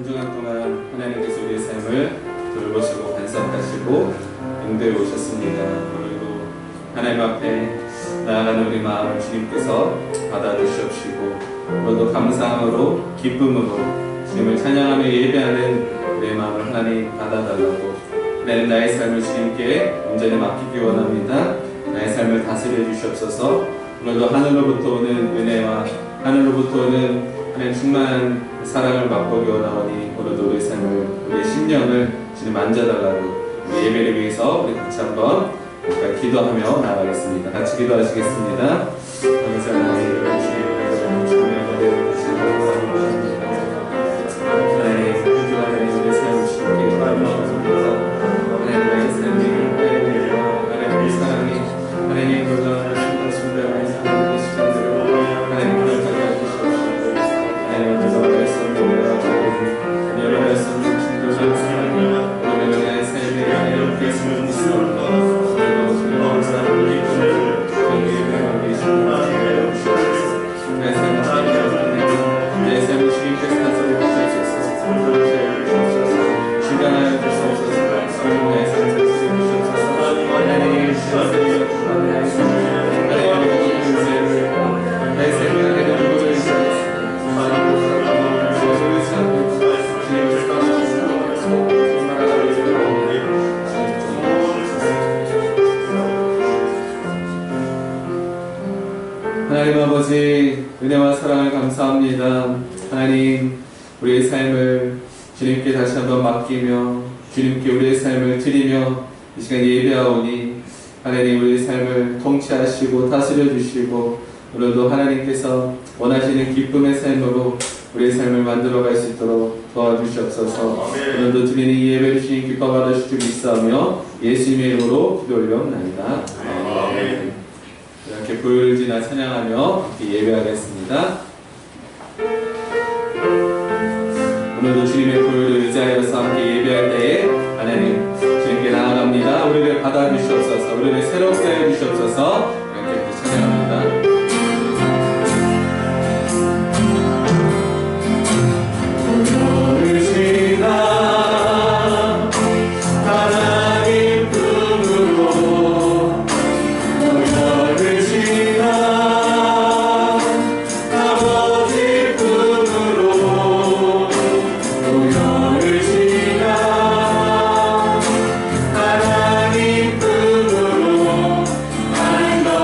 한 주간 동안 하나님께서 우리의 삶을 돌보시고 간섭하시고 인도해 오셨습니다. 오늘도 하나님 앞에 나아가는 우리 마음을 주님께서 받아주시옵시고 오늘도 감사함으로 기쁨으로 주님을 찬양하며 예배하는 우리의 마음을 하나님 받아달라고 하나님 나의 삶을 주님께 온전히 맡기기 원합니다. 나의 삶을 다스려 주시옵소서. 오늘도 하늘로부터 오는 은혜와 하늘로부터 오는 하나님 충만한 사랑을 맛보기 원하오니 오늘도 우리의 삶을 우리의 심령을 주님 만져달라고 우리 예배를 위해서 우리 같이 한번 기도하며 나아가겠습니다. 같이 기도하시겠습니다. 하나님 아버지 은혜와 사랑을 감사합니다. 하나님 우리의 삶을 주님께 다시 한번 맡기며 주님께 우리의 삶을 드리며 이 시간 예배하오니 하나님 우리의 삶을 통치하시고 다스려 주시고 오늘도 하나님께서 원하시는 기쁨의 삶으로 우리의 삶을 만들어갈 수 있도록 도와주시옵소서. 오늘도 드리는 이 예배를 주님 기뻐 받으실 줄 믿사오며 예수님의 이름으로 기도 올려옵나이다. 아멘. 이렇게 부르짖어 찬양하며 예배하겠습니다. 오늘도 주님의 보혈을 의지하여서 함께 예배할 때에 하나님 주님께 나아갑니다. 우리를 받아주시옵소서. 우리를 새롭게 해주시옵소서. 이렇게 찬양합니다. I know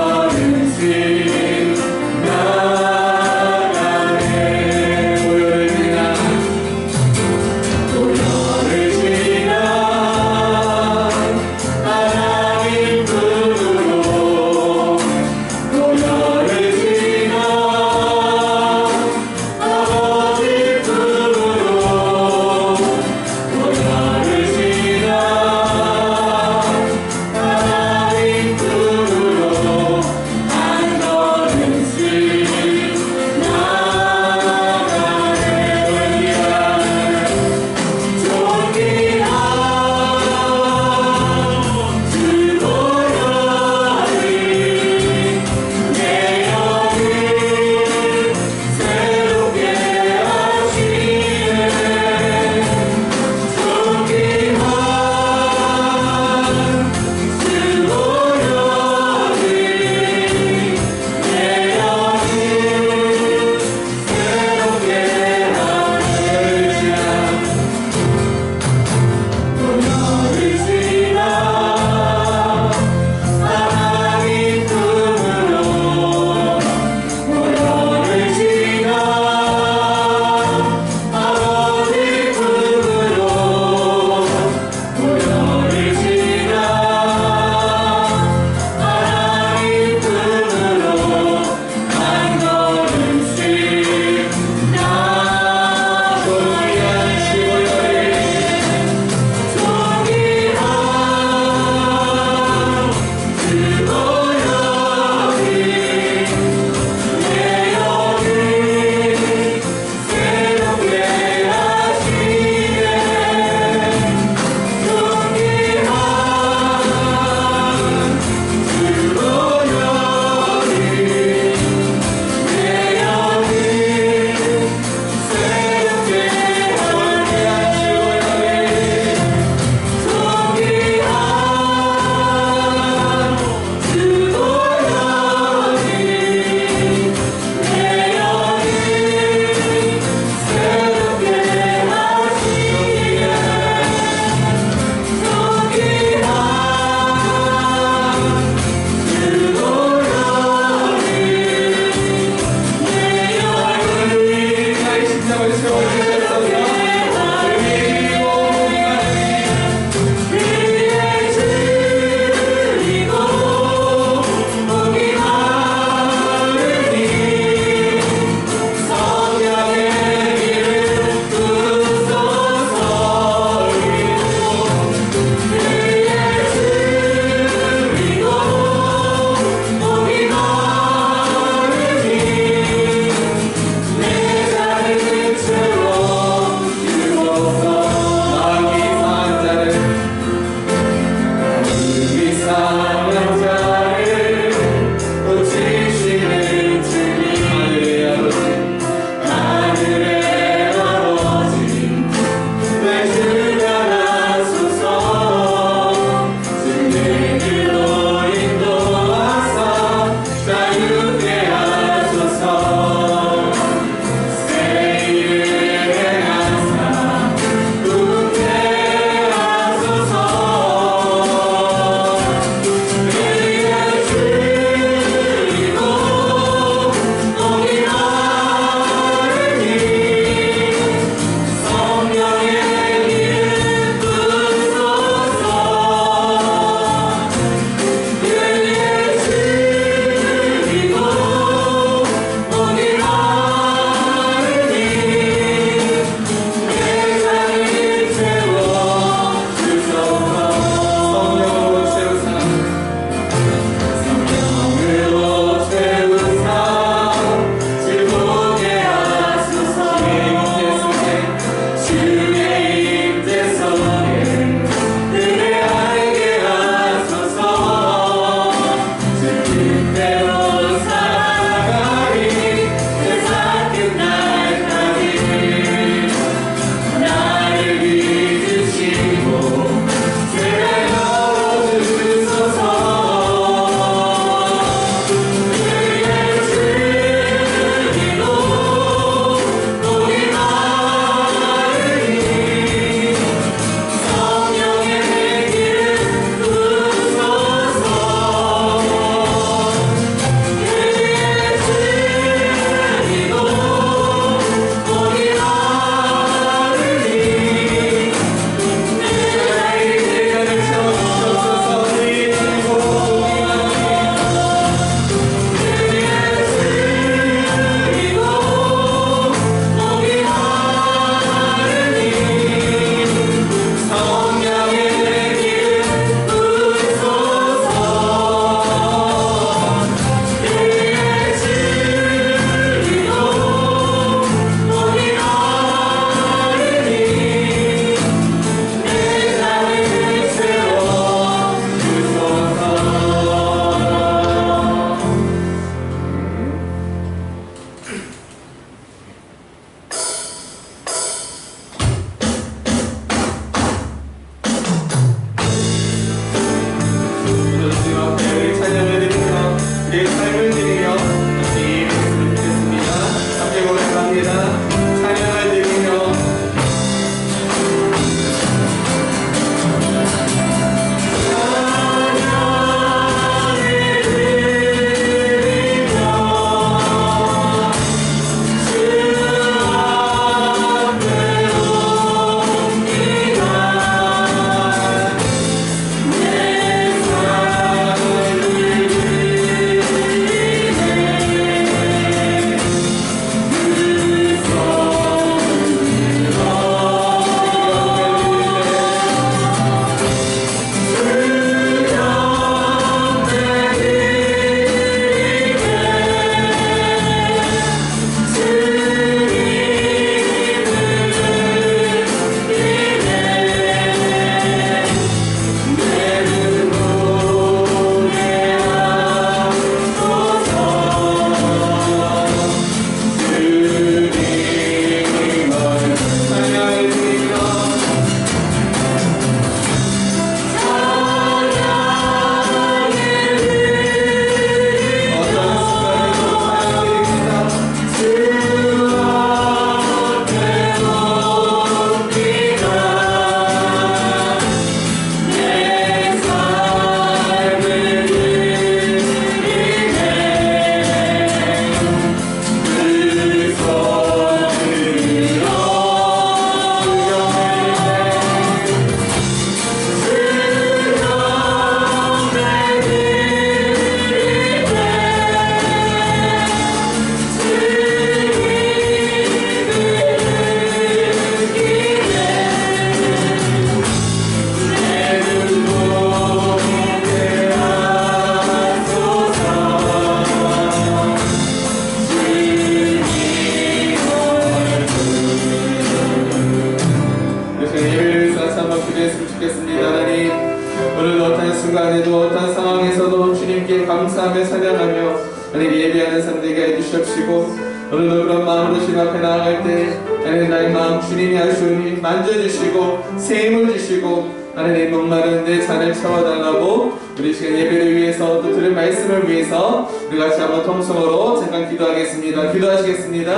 찬양하며 찬양하며 하나님 예배하는 삶 되게 해주시옵시고 오늘도 그런 마음으로 주님 앞에 나아갈 때 하나님 나의 마음 주님이 하시오니 만져주시고 새 힘을 주시고 하나님 목마른 내 잔을 채워달라고 우리 시간 예배를 위해서 또 들을 말씀을 위해서 우리 같이 한번 통성으로 잠깐 기도하겠습니다. 기도하시겠습니다.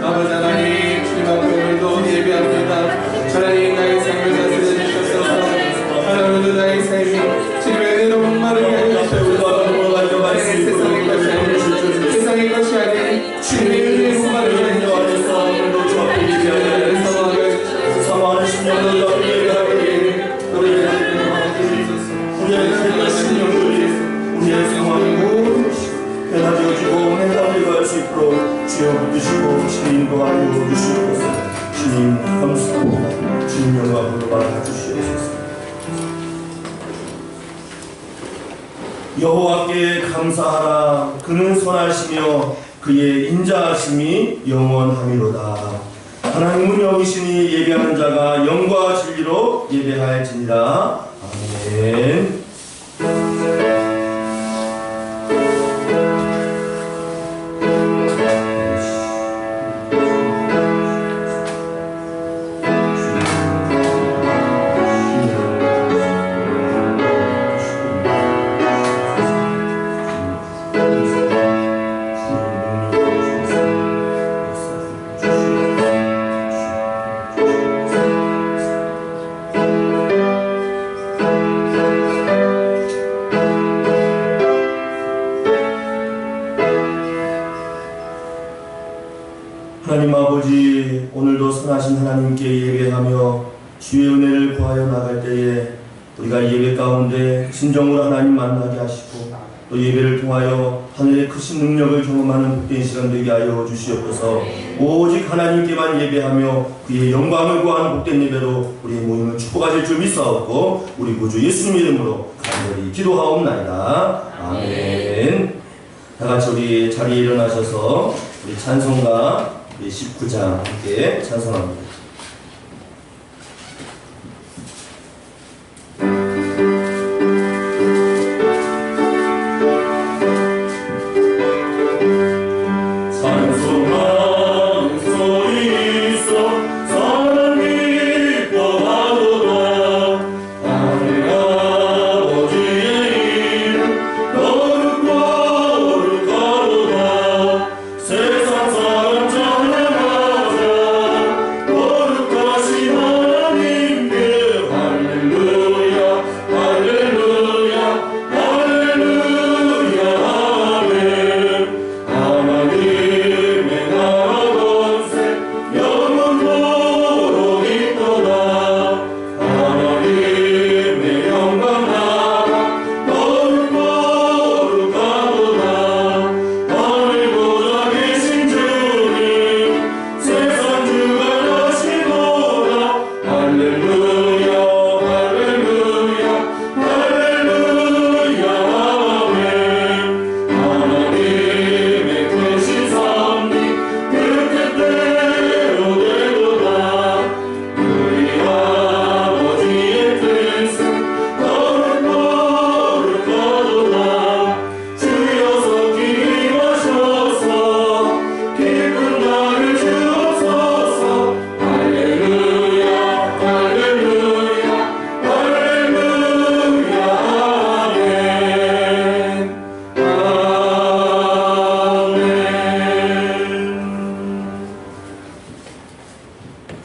아버지 하나님 주님 앞에 오늘도 예배합니다. 하나님 나의 삶을 다스려 주셔서 하나님 오늘도 나의 삶이 주님의 은혜로 목마르게 해주시옵소서. 세상의 것이 아닌 세상의 것이 아닌 주님의 은혜로 목마르게 해주시옵소서. 오늘도 주 앞에 예배하는 사모하는 심령을 예배하기에 우리의 생명을 우리의 상황이고 변화되어지고 해답을 갈 수 있도록 주여 붙드시고 주님 인도하여 주시옵소서. 주님 감사합니다. 주님 영광으로 받아주시옵소서. 여호와께 감사하라. 그는 선하시며 그의 인자하심이 영원하미로다. 하나님은 여기시니 예배하는 자가 영과 진리로 예배하였지니라. 아멘. 하나님 아버지, 오늘도 선하신 하나님께 예배하며 주의 은혜를 구하여 나갈 때에 우리가 예배 가운데 진정으로 하나님 만나게 하시고 또 예배를 통하여 하늘의 크신 능력을 경험하는 복된 시간 되게 하여 주시옵소서. 오직 하나님께만 예배하며 그의 영광을 구하는 복된 예배로 우리의 모임을 축복하실 줄 믿사옵고 우리 구주 예수님 이름으로 간절히 기도하옵나이다. 아멘. 다같이 우리 자리에 일어나셔서 우리 찬송가 19장 함께 찬송합니다.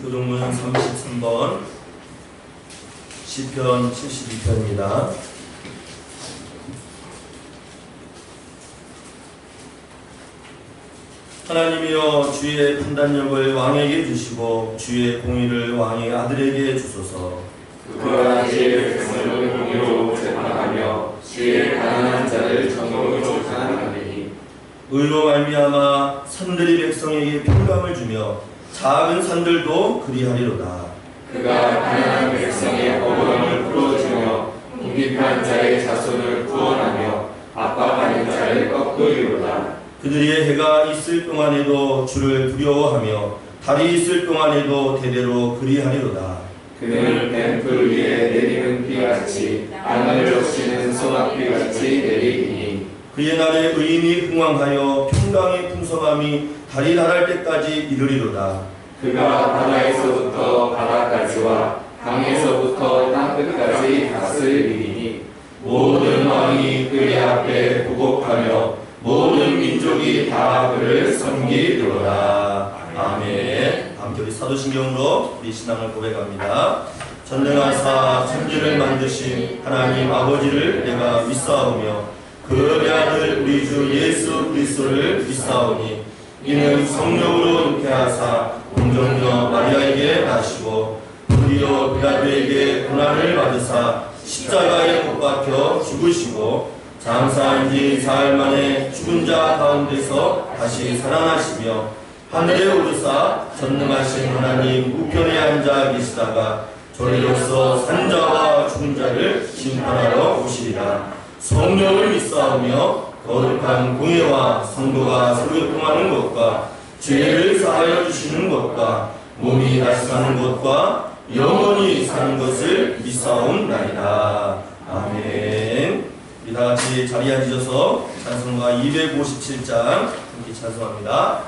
교동문 33번 시편 72편입니다. 하나님이여 주의 판단력을 왕에게 주시고 주의 공의를 왕의 아들에게 주소서. 그가 주의 백성을 공의로 재판하며 주의 가난한 자를 정의로 조사하나니 의로 말미암아 산들이 백성에게 평강을 주며 작은 산들도 그리하리로다. 그가 가난한 백성의 어부럼을 풀어주며 궁핍한 자의 자손을 구원하며 압박하는 자를 꺾으리로다. 그들의 해가 있을 동안에도 주를 두려워하며 달이 있을 동안에도 대대로 그리하리로다. 그는 뱀풀 위에 내리는 비같이 땅을 적시는 소낙비같이 내리니 그의 날에 의인이 흥왕하여 평강의 풍성함이 달이 달할 때까지 이르리로다. 그가 바다에서부터 바다까지와 강에서부터 땅끝까지 다스리리니 모든 왕이 그의 앞에 부복하며 모든 민족이 다 그를 섬기리로다. 아멘. 함께 우리 사도신경으로 우리 신앙을 고백합니다. 전능하사 천지를 만드신 하나님 아버지를 내가 믿사오며 그의 아들 우리 주 예수 그리스도를 믿사오니 이는 성령으로 잉태하사 공정녀 마리아에게 나시고 우리요 빌라도에게 고난을 받으사 십자가에 못 박혀 죽으시고 장사한 지 사흘 만에 죽은 자 가운데서 다시 살아나시며 하늘에 오르사 전능하신 하나님 우편에 앉아 계시다가 저리로서 산 자와 죽은 자를 심판하러 오시리라. 성령을 믿사오며 거룩한 공예와 성도가 서로 통하는 것과 죄를 사하여 주시는 것과 몸이 다시 사는 것과 영원히 사는 것을 믿사옵나이다. 아멘. 우리 다같이 자리에 앉으셔서 찬송가 257장 함께 찬송합니다.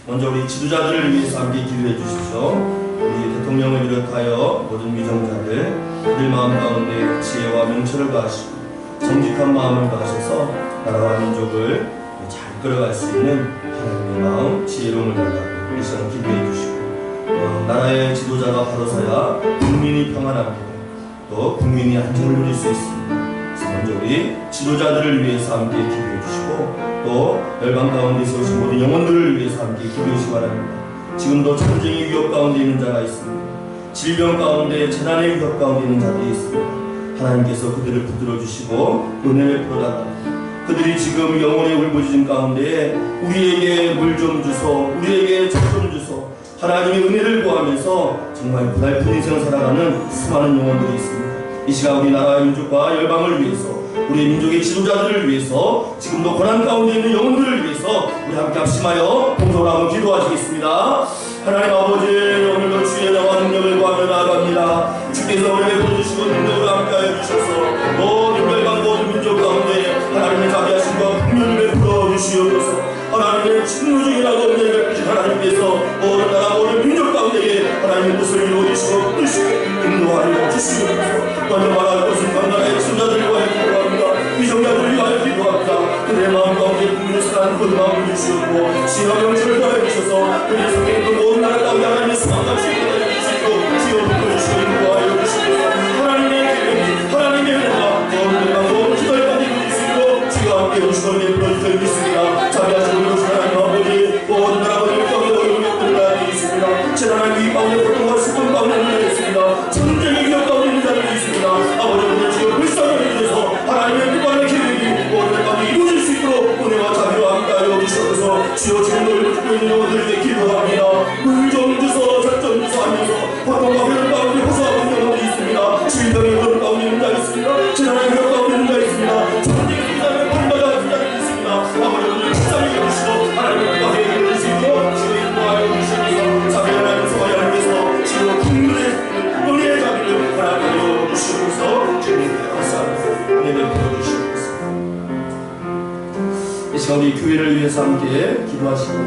먼저 우리 지도자들을 위해서 함께 기도해 주십시오. 우리 대통령을 비롯하여 모든 위정자들 그들 마음 가운데 지혜와 명철을 더하시고 정직한 마음을 더하셔서 나라와 민족을 잘 끌어갈 수 있는 하나님의 마음, 지혜로움을 달라고 이 시간 기도해 주시고 나라의 지도자가 바로서야 국민이 평안하고 또 국민이 안정을 누릴 수 있습니다. 그래서 먼저 우리 지도자들을 위해서 함께 기도해 주시고 또 열방 가운데 세우신 모든 영혼들을 위해서 함께 기도해 주시기 바랍니다. 지금도 전쟁의 위협 가운데 있는 자가 있습니다. 질병 가운데 재난의 위협 가운데 있는 자들이 있습니다. 하나님께서 그들을 붙들어 주시고 은혜를 풀어달라. 그들이 지금 영혼의 울부짖음 가운데 우리에게 물 좀 주소, 우리에게 젖 좀 주소, 하나님의 은혜를 구하면서 정말 고달픈 인생을 살아가는 수많은 영혼들이 있습니다. 이 시간 우리 나라의 민족과 열방을 위해서 우리 민족의 지도자들을 위해서 지금도 고난 가운데 있는 영혼들을 위해서 우리 함께 합심하여 동서로 한번 기도하시겠습니다. 하나님 아버지, 오늘도 주의 나와 능력을 구하며 나아갑니다. 주께서 우리를 보여주시고 능력으로 함께하여 주셔서 모든 멸망 모든 민족 가운데 하나님의 자비하심과 풍요를 베풀어 주시옵소서. 하나님의 친구중이라고 은혜를 베푸신 하나님께서 모든 나라 모든 민족 가운데에 하나님의 뜻을 이루어주시고 뜻을 인도하여 주시옵소서. 먼저 말할 것은 강나라의 신자들을 위하여 기도합니다. 위정자들을 위하여 기도합니다. 그들의 마음 가운데 국민의 사랑을 그 마음을 주시옵고 지혜와 명철을 더하여 주셔서 그들의 속에 있는 모든 나라 가운데 하나님의 수만같이 인도하여 주시고 지혜를 베풀어주시고 인도하여 주시옵소서. 하나님의 계획이 하나님의 은혜가 모든 멸망 모든 기도를 가운데 이루어질 수 있도록 주가 함께 오시고 베풀어주시고 믿습니다. 자비하시고 하나님 아버지, 모든 나라 모든 가운데 어려운 것들을 알고 있습니다. 재난의 위기 가운데 고통과 슬픔 가운데 있는 있습니다. 전쟁의 위협 가운데 있는 자들이 있습니다. 아버지, 오늘 지금 불쌍히 해주셔서 하나님의 뜻과 계획이 모든 가운데 이루어질 수 있도록 은혜와 자비와 함께하여 주셔서 주여 지금도 읽고 있는 영혼들에게 기도합니다. 물좀 주소 절좀 주소 하면서 고통과 회를 가운데 호소하고 있는 영혼이 있습니다. 질병의 흐름 가운데 있는 자 있습니다. 재난의 위협 가운데 있는 자 있습니다. 전쟁의 위기에 본받아 자들이 있습니다. 아버지, 오늘 불쌍히 해주시고 하나님의 뜻과 계획을 이룰 수 있도록 주여 인도하여 주시면서 자비를 하나님께서 하나님께서 주여 국민의 은혜의 자비를 허락하여 주시면서 주님께 감사합니다. 은혜 베풀어 주시옵소서. 이 시간 우리 교회를 위해서 함께 기도하시고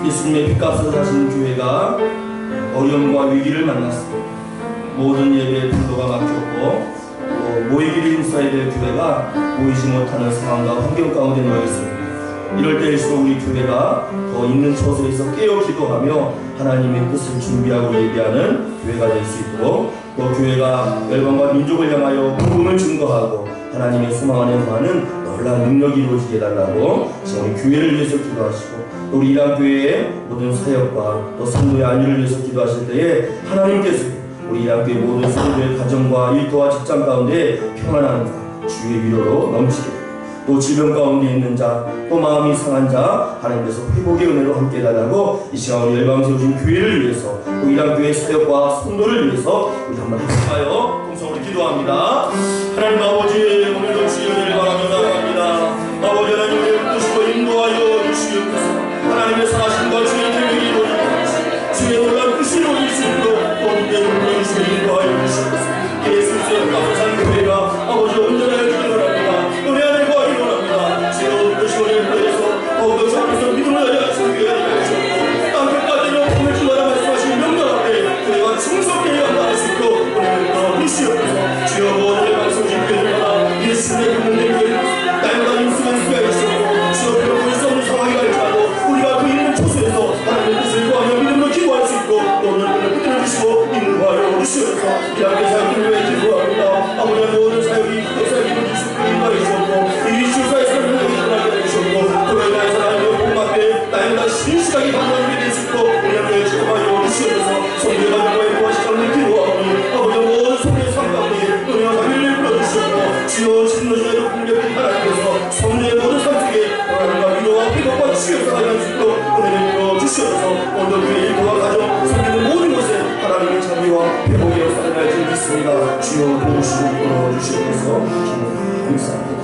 예수님의 핏값으로 사신 교회가 어려움과 위기를 만났습니다. 모든 예배의 분도가 막혔고 또 모이기를 힘써야 될 교회가 모이지 못하는 상황과 환경 가운데 놓여 있습니다. 이럴 때일수록 우리 교회가 더 있는 처소에서 깨어 기도하며 하나님의 뜻을 준비하고 예배하는 교회가 될 수 있도록 또 교회가 열방과 민족을 향하여 복음을 증거하고 하나님의 소망 안에 거하는 놀라운 능력이 이루어지게 해달라고 우리 교회를 위해서 기도하시고 또 우리 이랑교회의 모든 사역과 또 성도의 안위를 위해서 기도하실 때에 하나님께서 우리 이랑교회 모든 성도의 가정과 일터와 직장 가운데 평안함과 주의 위로로 넘치게 또 질병 가운데 있는 자, 또 마음이 상한 자 하나님께서 회복의 은혜로 함께 해달라고 이 시간 우리 열방 세우신 교회를 위해서 또 이랑교회 사역과 성도를 위해서 우리 한번 합심하여 동성으로 기도합니다. 하나님 아버지, 오늘도 주의 은혜를 바라며 나아갑니다. 아버지 하나님, 우리를 붙드시고 인도하여 주시옵소서. 하나님의 사하심과 주의 계획이 이루어지고 주의 놀라운 뜻이 이루어질 수 있도록 또 은혜를 보여주시고 인도하여 주시옵소서. 예수의 감사한 교회가 아버지 온전하게 주기를 바랍니다. 은혜 안에 거하기를 바랍니다. 주여 뜻이 우리를 위해서 더욱더 주께서 믿음을 하게 하시는 교회가 되게 하시옵고 땅 끝까지로 꿈을 주마다 말씀하신 명령 앞에 교회가 충성되게 한다는 수 있도록 은혜를 더주시옵소서. 주여 모든 방송신 교회들마다 예수님의 믿는 교회를 날마다 인수는 수가 있었고 주여 배울 수 없는 상황이 갈지라도 우리가 그 있는 초소에서 하나님의 뜻을 구하며 믿음으로 기도할 수 있고 또 오늘 붙들어 주시고 인도하여 주시옵소서. 이렇게 사역을 위해 기도합니다. 아버지, 모든 사역이 사역이 주시고 인도하여 주시옵고 이 주사에서 하게 해주시옵고 또 나의 사랑의 복음 앞에 날마다 신실하게 방문하게 되시고 우리를 지도하여 주시옵소서. 성도의 가정과의 구하시자는 기도하오니 아버지, 모든 성도의 삶 가운데 은혜와 자비를 불러주시옵고 주여 진노주의로 공격된 하나님께서 성도의 모든 삶 속에 하나님과 위로와 회복과 치유를 하여 주시고 은혜를 불러주시옵소서. 오늘 그의 일과 가정 섬기는 모든 곳에 하나님의 자비와 회복의 역사를 할 줄 믿습니다. 주여 도우시고 끌어주시옵소서. 감사합니다.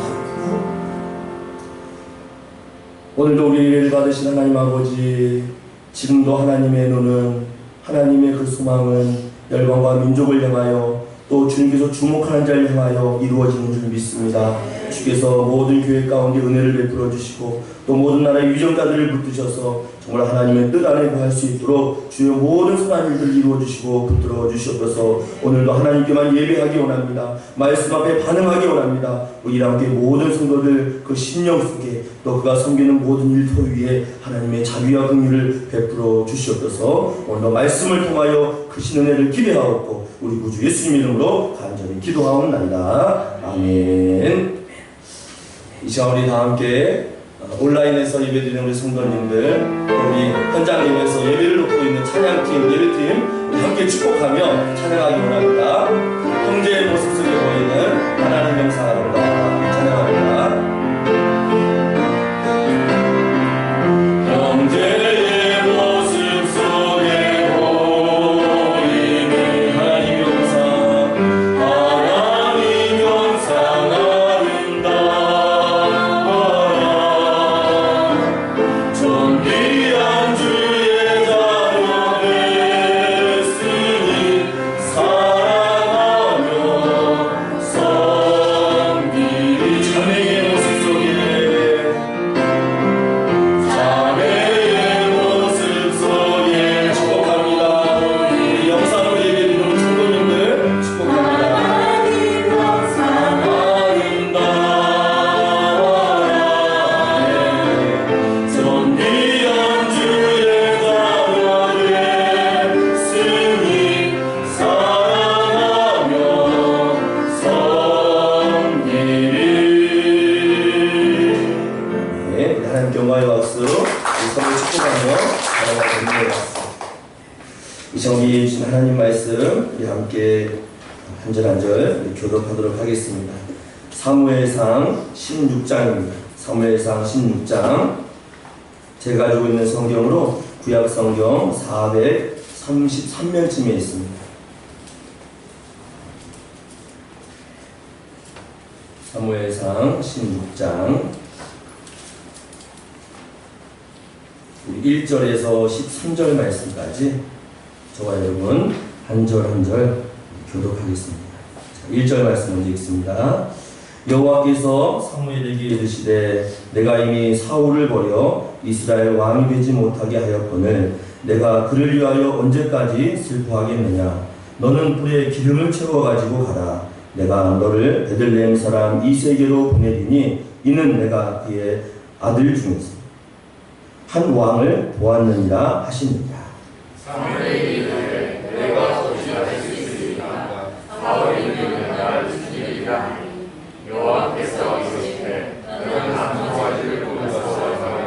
오늘도 우리를 받으신 하나님 아버지, 지금도 하나님의 눈은, 하나님의 그 소망은 열방과 민족을 향하여 또 주님께서 주목하는 자를 향하여 이루어지는 줄 믿습니다. 주께서 모든 교회 가운데 은혜를 베풀어 주시고 또 모든 나라의 위정자들을 붙드셔서 정말 하나님의 뜻 안에 거할 수 있도록 주의 모든 선한 일들을 이루어 주시고 붙들어 주시옵소서. 오늘도 하나님께만 예배하기 원합니다. 말씀 앞에 반응하기 원합니다. 우리 이랑교회 모든 성도들 그 심령 속에 또 그가 섬기는 모든 일터 위에 하나님의 자비와 긍휼을 베풀어 주시옵소서. 오늘도 말씀을 통하여 크신 은혜를 기대하옵고 우리 구주 예수님 이름으로 간절히 기도하옵나이다. 아멘. 이 시간 우리 다 함께 온라인에서 예배드리는 우리 성도님들, 우리 현장 예배에서 예배를 놓고 있는 찬양팀, 예배팀 우리 함께 축복하며 찬양하기 원합니다. 형제의 모습 속에 보이는 하나님 명상하로다 찬양합니다. 형제의 모습 속에 보이는 하나님 명상, 하나님 명상하로다. 정리해 주신 하나님 말씀 우리 함께 한 절 한 절 교독하도록 하겠습니다. 사무엘상 16장입니다. 사무엘상 16장 제가 가지고 있는 성경으로 구약 성경 433면쯤에 있습니다. 사무엘상 16장 1절에서 13절 말씀까지 저와 여러분 한 절 한 절 교독하겠습니다. 1절 말씀 먼저 읽습니다. 여호와께서 사무엘에게 이르시되 내가 이미 사울을 버려 이스라엘 왕이 되지 못하게 하였거늘 내가 그를 위하여 언제까지 슬퍼하겠느냐. 너는 뿔에 기름을 채워 가지고 가라. 내가 너를 베들레헴 사람 이새에게로 보내리니 이는 내가 그의 아들 중에서 한 왕을 보았느니라 하시니라. 사무엘이 이르되 내가 소식할 수 있으리까 사울이 이르되 나를 죽이리라. 여호와께서 이르시되 너는 한 송아지를 뽑아서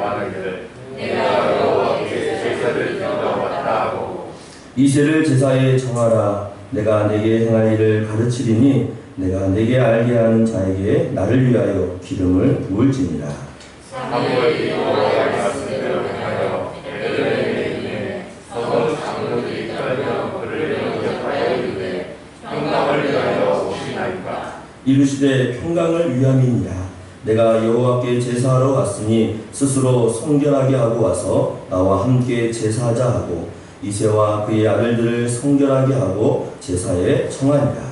말하기를 내가 여호와께 제사를 드리러 왔다 하고 이새를 제사에 정하라. 내가 내게 행할 일을 가르치리니 내가 내게 알게 하는 자에게 나를 위하여 기름을 부을지니라. 사무엘이 여호와의 말씀대로 행하여 베들레헴에 이르매 서원 장로들이 떨며 그를 영접하여 이르되 평강을 위하여 오시나이까. 이르시되 평강을 위함이니라. 내가 여호와께 제사하러 갔으니 스스로 성결하게 하고 와서 나와 함께 제사하자 하고 이새와 그의 아들들을 성결하게 하고 제사에 청하니라.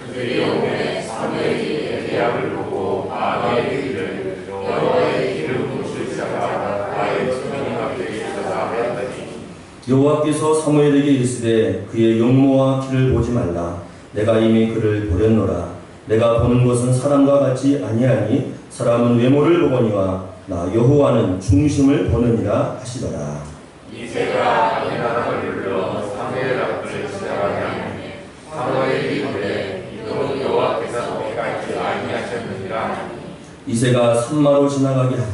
그들이 오매 사무엘이 엘리야를 보고 아합에게 이르되 여호와의 기름 부으실 자가 나의 주인이 되게 하라 하였더니 여호와께서 사무엘에게 이르시되 그의 용모와 키를 보지 말라. 내가 이미 그를 보렸노라. 내가 보는 것은 사람과 같지 아니하니 사람은 외모를 보거니와 나 여호와는 중심을 보느니라 하시더라. 이새가 아비나답을 불러 사무엘 앞을 지나가게 하니 사무엘이 이르되 이도 여호와께서 내가 있지 아니하셨느니라. 이새가 산마로 지나가게 하니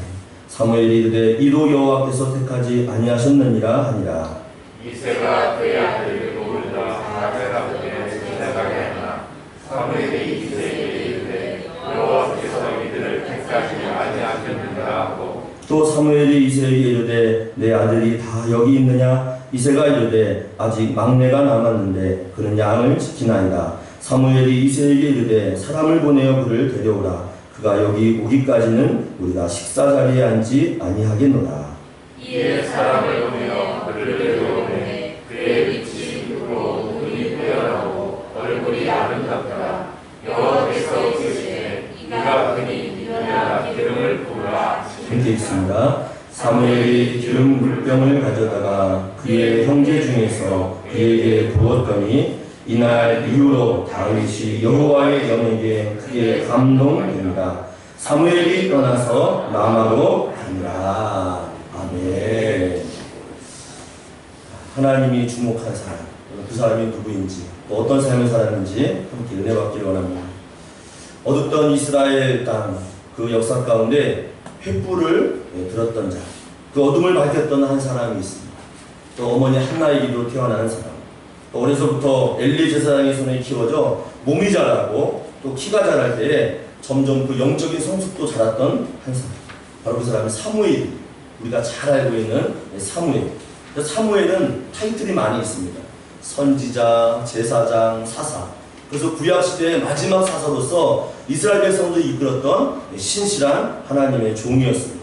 사무엘이 이르되 이도 여호와께서 택하지 아니하셨느니라 하니라. 이새가 그의 아들을 불러 사무엘 앞에 지나가게 하나 사무엘이 이새에게 이르되 여호와께서 이들을 택하지 아니하셨느니라 하고 또 사무엘이 이새에게 이르되 내 아들이 다 여기 있느냐. 이새가 이르되 아직 막내가 남았는데 그는 양을 지키나이다. 사무엘이 이새에게 이르되 사람을 보내어 그를 데려오라. 그가 여기 오기까지는 우리가 식사 자리에 앉지 아니하겠노라. 이에 사람을 보내어 그를 데려오매 그의 빛이 붉고 눈이 빼어나고 얼굴이 아름답더라. 여호와께서 이르시되 이가 그니 믿으면 기름을 부으라. 함께 있습니다. 사무엘이 기름 물병을 가져다가 그의 형제 중에서 그에게 부었더니 이날 이후로 다윗이 여호와의 영에게 크게 감동됩니다. 사무엘이 떠나서 라마로 가니라. 아멘. 하나님이 주목한 사람, 그 사람이 누구인지, 또 어떤 삶을 살았는지 함께 은혜 받기를 원합니다. 어둡던 이스라엘 땅 그 역사 가운데 횃불을 들었던 자, 그 어둠을 밝혔던 한 사람이 있습니다. 또 어머니 한나의 기도로 태어난 사람, 또 어려서부터 엘리 제사장의 손에 키워져 몸이 자라고 또 키가 자랄 때에 점점 그 영적인 성숙도 자랐던 한 사람, 바로 그 사람이 사무엘. 우리가 잘 알고 있는 사무엘. 사무엘은 타이틀이 많이 있습니다. 선지자, 제사장, 사사. 그래서 구약시대의 마지막 사사로서 이스라엘 백성들을 이끌었던 신실한 하나님의 종이었습니다.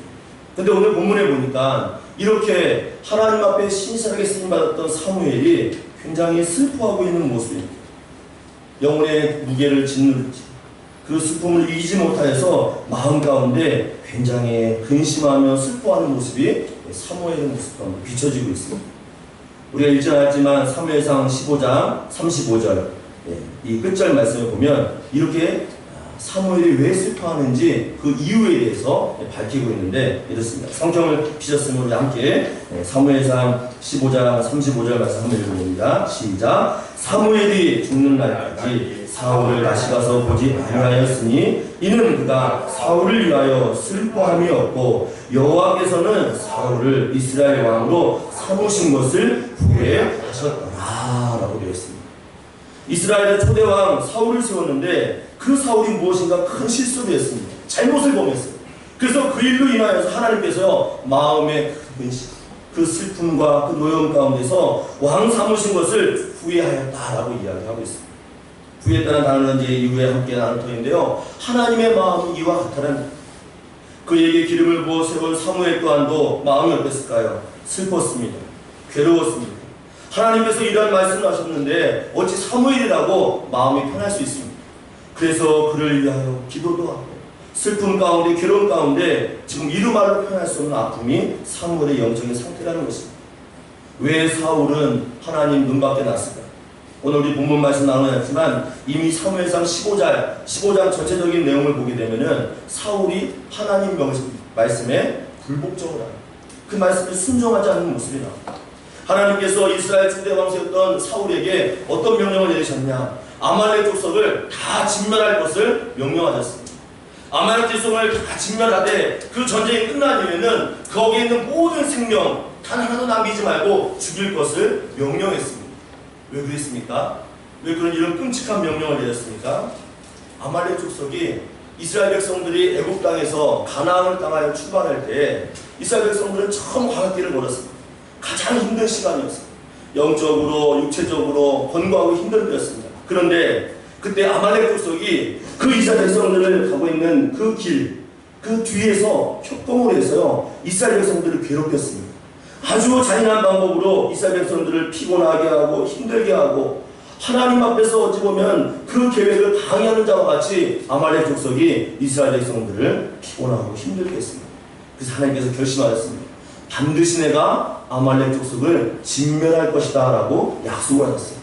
근데 오늘 본문에 보니까 이렇게 하나님 앞에 신실하게 쓰임받았던 사무엘이 굉장히 슬퍼하고 있는 모습입니다. 영혼의 무게를 짓누르지 그 슬픔을 이기지 못하여서 마음 가운데 굉장히 근심하며 슬퍼하는 모습이 사무엘의 모습 가운데 비춰지고 있습니다. 우리가 읽지 않았지만 사무엘상 15장 35절 이 끝절 말씀을 보면 이렇게 사무엘이 왜 슬퍼하는지 그 이유에 대해서 밝히고 있는데 이렇습니다. 성경을 피셨으면 우리 함께 사무엘상 15장 35절 말씀 한번 읽어봅니다. 시작. 사무엘이 죽는 날까지 사울을 다시 가서 보지 아니하였으니 이는 그가 사울을 위하여 슬퍼함이 없고 여호와께서는 사울을 이스라엘 왕으로 삼으신 것을 후회하셨더라 라고 되어 있습니다. 이스라엘의 초대왕 사울을 세웠는데 그 사울이 무엇인가 큰 실수를 했습니다. 잘못을 범했어요. 그래서 그 일로 인하여서 하나님께서 마음의 그 슬픔과 그 노여움 가운데서 왕 삼으신 것을 후회하였다라고 이야기하고 있습니다. 후회했다는 단어는 이제 이후에 함께 나눌 터인데요. 하나님의 마음이 이와 같다는 그에게 기름을 부어 세운 사무엘 또한도 마음이 어땠을까요? 슬펐습니다. 괴로웠습니다. 하나님께서 이러한 말씀을 하셨는데 어찌 사무엘이라고 마음이 편할 수 있습니까? 그래서 그를 위하여 기도도 하고 슬픔 가운데 괴로움 가운데 지금 이루 말로 표현할 수 없는 아픔이 사무엘의 영적인 상태라는 것입니다. 왜 사울은 하나님 눈밖에 났을까? 오늘 우리 본문 말씀 나누었지만 이미 사무엘상 15장 전체적인 내용을 보게 되면은 사울이 하나님 말씀에 불복종을 합니다. 그 말씀에 순종하지 않는 모습이 나옵니다. 하나님께서 이스라엘 초대왕이었던 사울에게 어떤 명령을 내리셨냐? 아말렉 족속을 다 진멸할 것을 명령하셨습니다. 아말렉 족속을 다 진멸하되 그 전쟁이 끝난 이후에는 거기에 있는 모든 생명 단 하나도 남기지 말고 죽일 것을 명령했습니다. 왜 그랬습니까? 왜 이런 끔찍한 명령을 내렸습니까? 아말렉 족속이 이스라엘 백성들이 애굽 땅에서 가나안을 땅하여 출발할 때 이스라엘 백성들은 처음 광야길을 걸었습니다. 가장 힘든 시간이었어요. 영적으로 육체적으로 권고하고 힘든 때였습니다. 그런데 그때 아말렉 족속이 그 이스라엘 백성들을 가고 있는 그 길, 그 뒤에서 협공을 해서요 이스라엘 백성들을 괴롭혔습니다. 아주 잔인한 방법으로 이스라엘 백성들을 피곤하게 하고 힘들게 하고 하나님 앞에서 어찌 보면 그 계획을 방해하는 자와 같이 아말렉 족속이 이스라엘 백성들을 피곤하고 힘들게 했습니다. 그래서 하나님께서 결심하셨습니다. 반드시 내가 아말렉 족속을 진멸할 것이다 라고 약속을 하셨어요.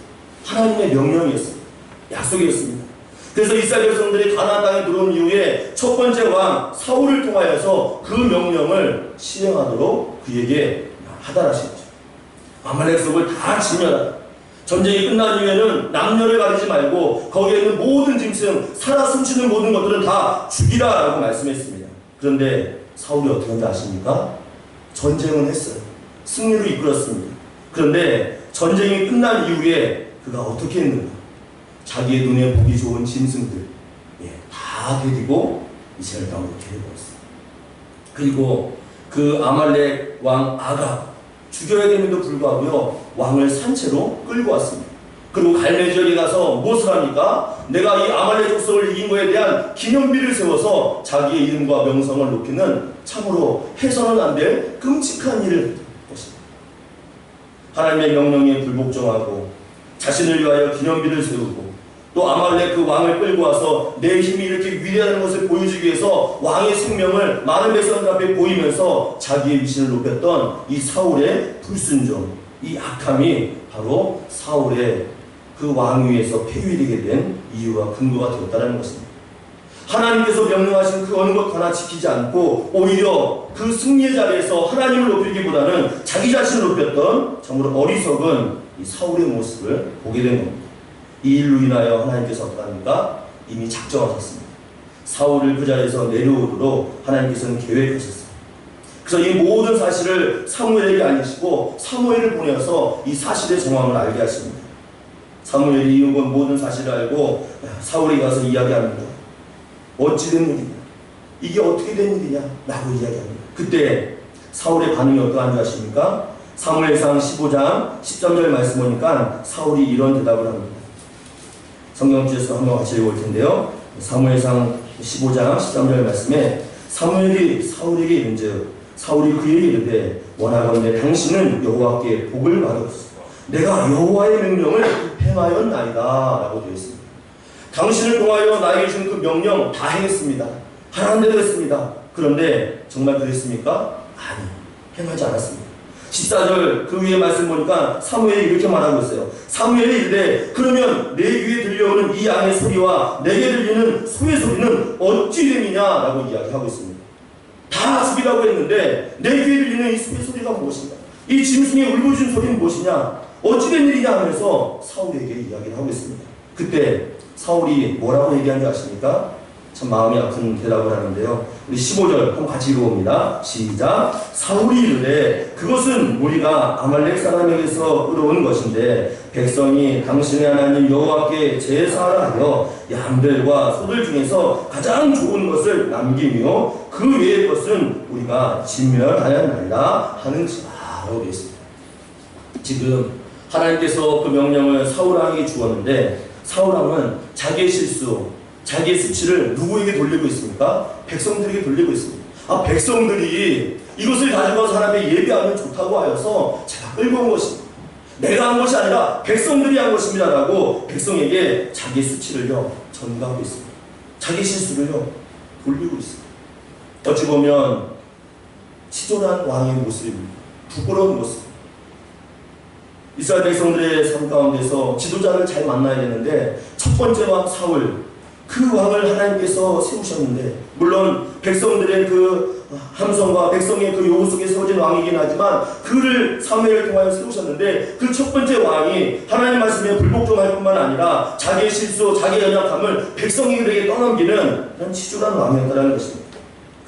하나님의 명령이었어요. 약속이었습니다. 그래서 이스라엘 백성들이 가나안 땅에 들어온 이후에 첫 번째 왕 사울을 통하여서 그 명령을 실행하도록 그에게 하달하신 거죠. 아말렉 족속을 다 진멸하라. 전쟁이 끝난 이후에는 남녀를 가리지 말고 거기에 있는 모든 짐승, 살아 숨쉬는 모든 것들은 다 죽이라 라고 말씀했습니다. 그런데 사울이 어떻게 한지 아십니까? 전쟁은 했어요. 승리로 이끌었습니다. 그런데 전쟁이 끝난 이후에 그가 어떻게 했는가? 자기의 눈에 보기 좋은 짐승들 다 데리고 이스라엘 땅으로 데려갔어요. 그리고 그 아말렉 왕 아가 죽여야 됨에도 불구하고요 왕을 산채로 끌고 왔습니다. 그리고 갈멜 지역에 가서 무엇을 합니까? 내가 이 아말렉 족속을 이긴 것에 대한 기념비를 세워서 자기의 이름과 명성을 높이는 참으로 해서는 안 될 끔찍한 일을 했던 것입니다. 하나님의 명령에 불복종하고 자신을 위하여 기념비를 세우고 또 아말렉 그 왕을 끌고 와서 내 힘이 이렇게 위대한 것을 보여주기 위해서 왕의 생명을 많은 백성들 앞에 보이면서 자기의 위신을 높였던 이 사울의 불순종, 이 악함이 바로 사울의 그 왕위에서 폐위되게 된 이유와 근거가 되었다는 것입니다. 하나님께서 명령하신 그 어느 것 하나 지키지 않고 오히려 그 승리의 자리에서 하나님을 높이기보다는 자기 자신을 높였던 정말 어리석은 이 사울의 모습을 보게 된 겁니다. 이 일로 인하여 하나님께서 어떡합니까? 이미 작정하셨습니다. 사울을 그 자리에서 내려오도록 하나님께서는 계획하셨습니다. 그래서 이 모든 사실을 사무엘에게 알리시고 사무엘을 보내서 이 사실의 정황을 알게 하십니다. 사무엘이 이 모든 사실을 알고 사울이 가서 이야기합니다. 어찌 된 일이냐? 이게 어떻게 된 일이냐? 라고 이야기합니다. 그때 사울의 반응이 어떠한지 아십니까? 사무엘상 15장 13절 말씀 보니까 사울이 이런 대답을 합니다. 성경지에서 한번 같이 읽을 텐데요. 사무엘상 15장 13절 말씀에 사무엘이 사울에게 이른즉 사울이 그에게 이르되 원하건대 당신은 여호와께 복을 받으소서. 내가 여호와의 명령을 행하였나이다 라고 되어 있습니다. 당신을 통하여 나에게 준 그 명령 다 행했습니다. 하라는 대로 했습니다. 그런데 정말 그랬습니까? 아니, 행하지 않았습니다. 14절 그 위에 말씀 보니까 사무엘이 이렇게 말하고 있어요. 사무엘이 이르되 그러면 내 귀에 들려오는 이 양의 소리와 내게 들리는 소의 소리는 어찌 됨이냐라고 이야기하고 있습니다. 다 죽이라고 했는데 내 귀에 들리는 이 소의 소리가 무엇인가? 이 짐승의 울부짖는 소리는 무엇이냐? 어찌 된 일이냐 하면서 사울에게 이야기를 하고 있습니다. 그때 사울이 뭐라고 얘기한 줄 아십니까? 참 마음이 아픈 대답을 하는데요. 우리 15절 한번 같이 읽어봅니다. 시작. 사울이 이르되 그것은 우리가 아말렉 사람에게서 끌어온 것인데 백성이 당신의 하나님 여호와께 제사를 하여 양들과 소들 중에서 가장 좋은 것을 남기며 그 외의 것은 우리가 진멸하였나이다 하는지라고 되어 있습니다. 지금 하나님께서 그 명령을 사울왕에게 주었는데 사울왕은 자기의 실수, 자기의 수치를 누구에게 돌리고 있습니까? 백성들에게 돌리고 있습니다. 백성들이 이것을 가져가서 하나님의 예배하면 좋다고 하여서 제가 끌고 온 것입니다. 내가 한 것이 아니라 백성들이 한 것입니다 라고 백성에게 자기의 수치를요 전가하고 있습니다. 자기 실수를요 돌리고 있습니다. 어찌 보면 치졸한 왕의 모습입니다. 부끄러운 모습. 이스라엘 백성들의 삶 가운데서 지도자를 잘 만나야 되는데 첫 번째 왕 사울, 그 왕을 하나님께서 세우셨는데 물론 백성들의 그 함성과 백성의 그 요구 속에 세워진 왕이긴 하지만 그를 사무엘을 통하여 세우셨는데 그 첫 번째 왕이 하나님 말씀에 불복종할 뿐만 아니라 자기의 실수, 자기의 연약함을 백성들에게 떠넘기는 그런 치졸한 왕이었다는 것입니다.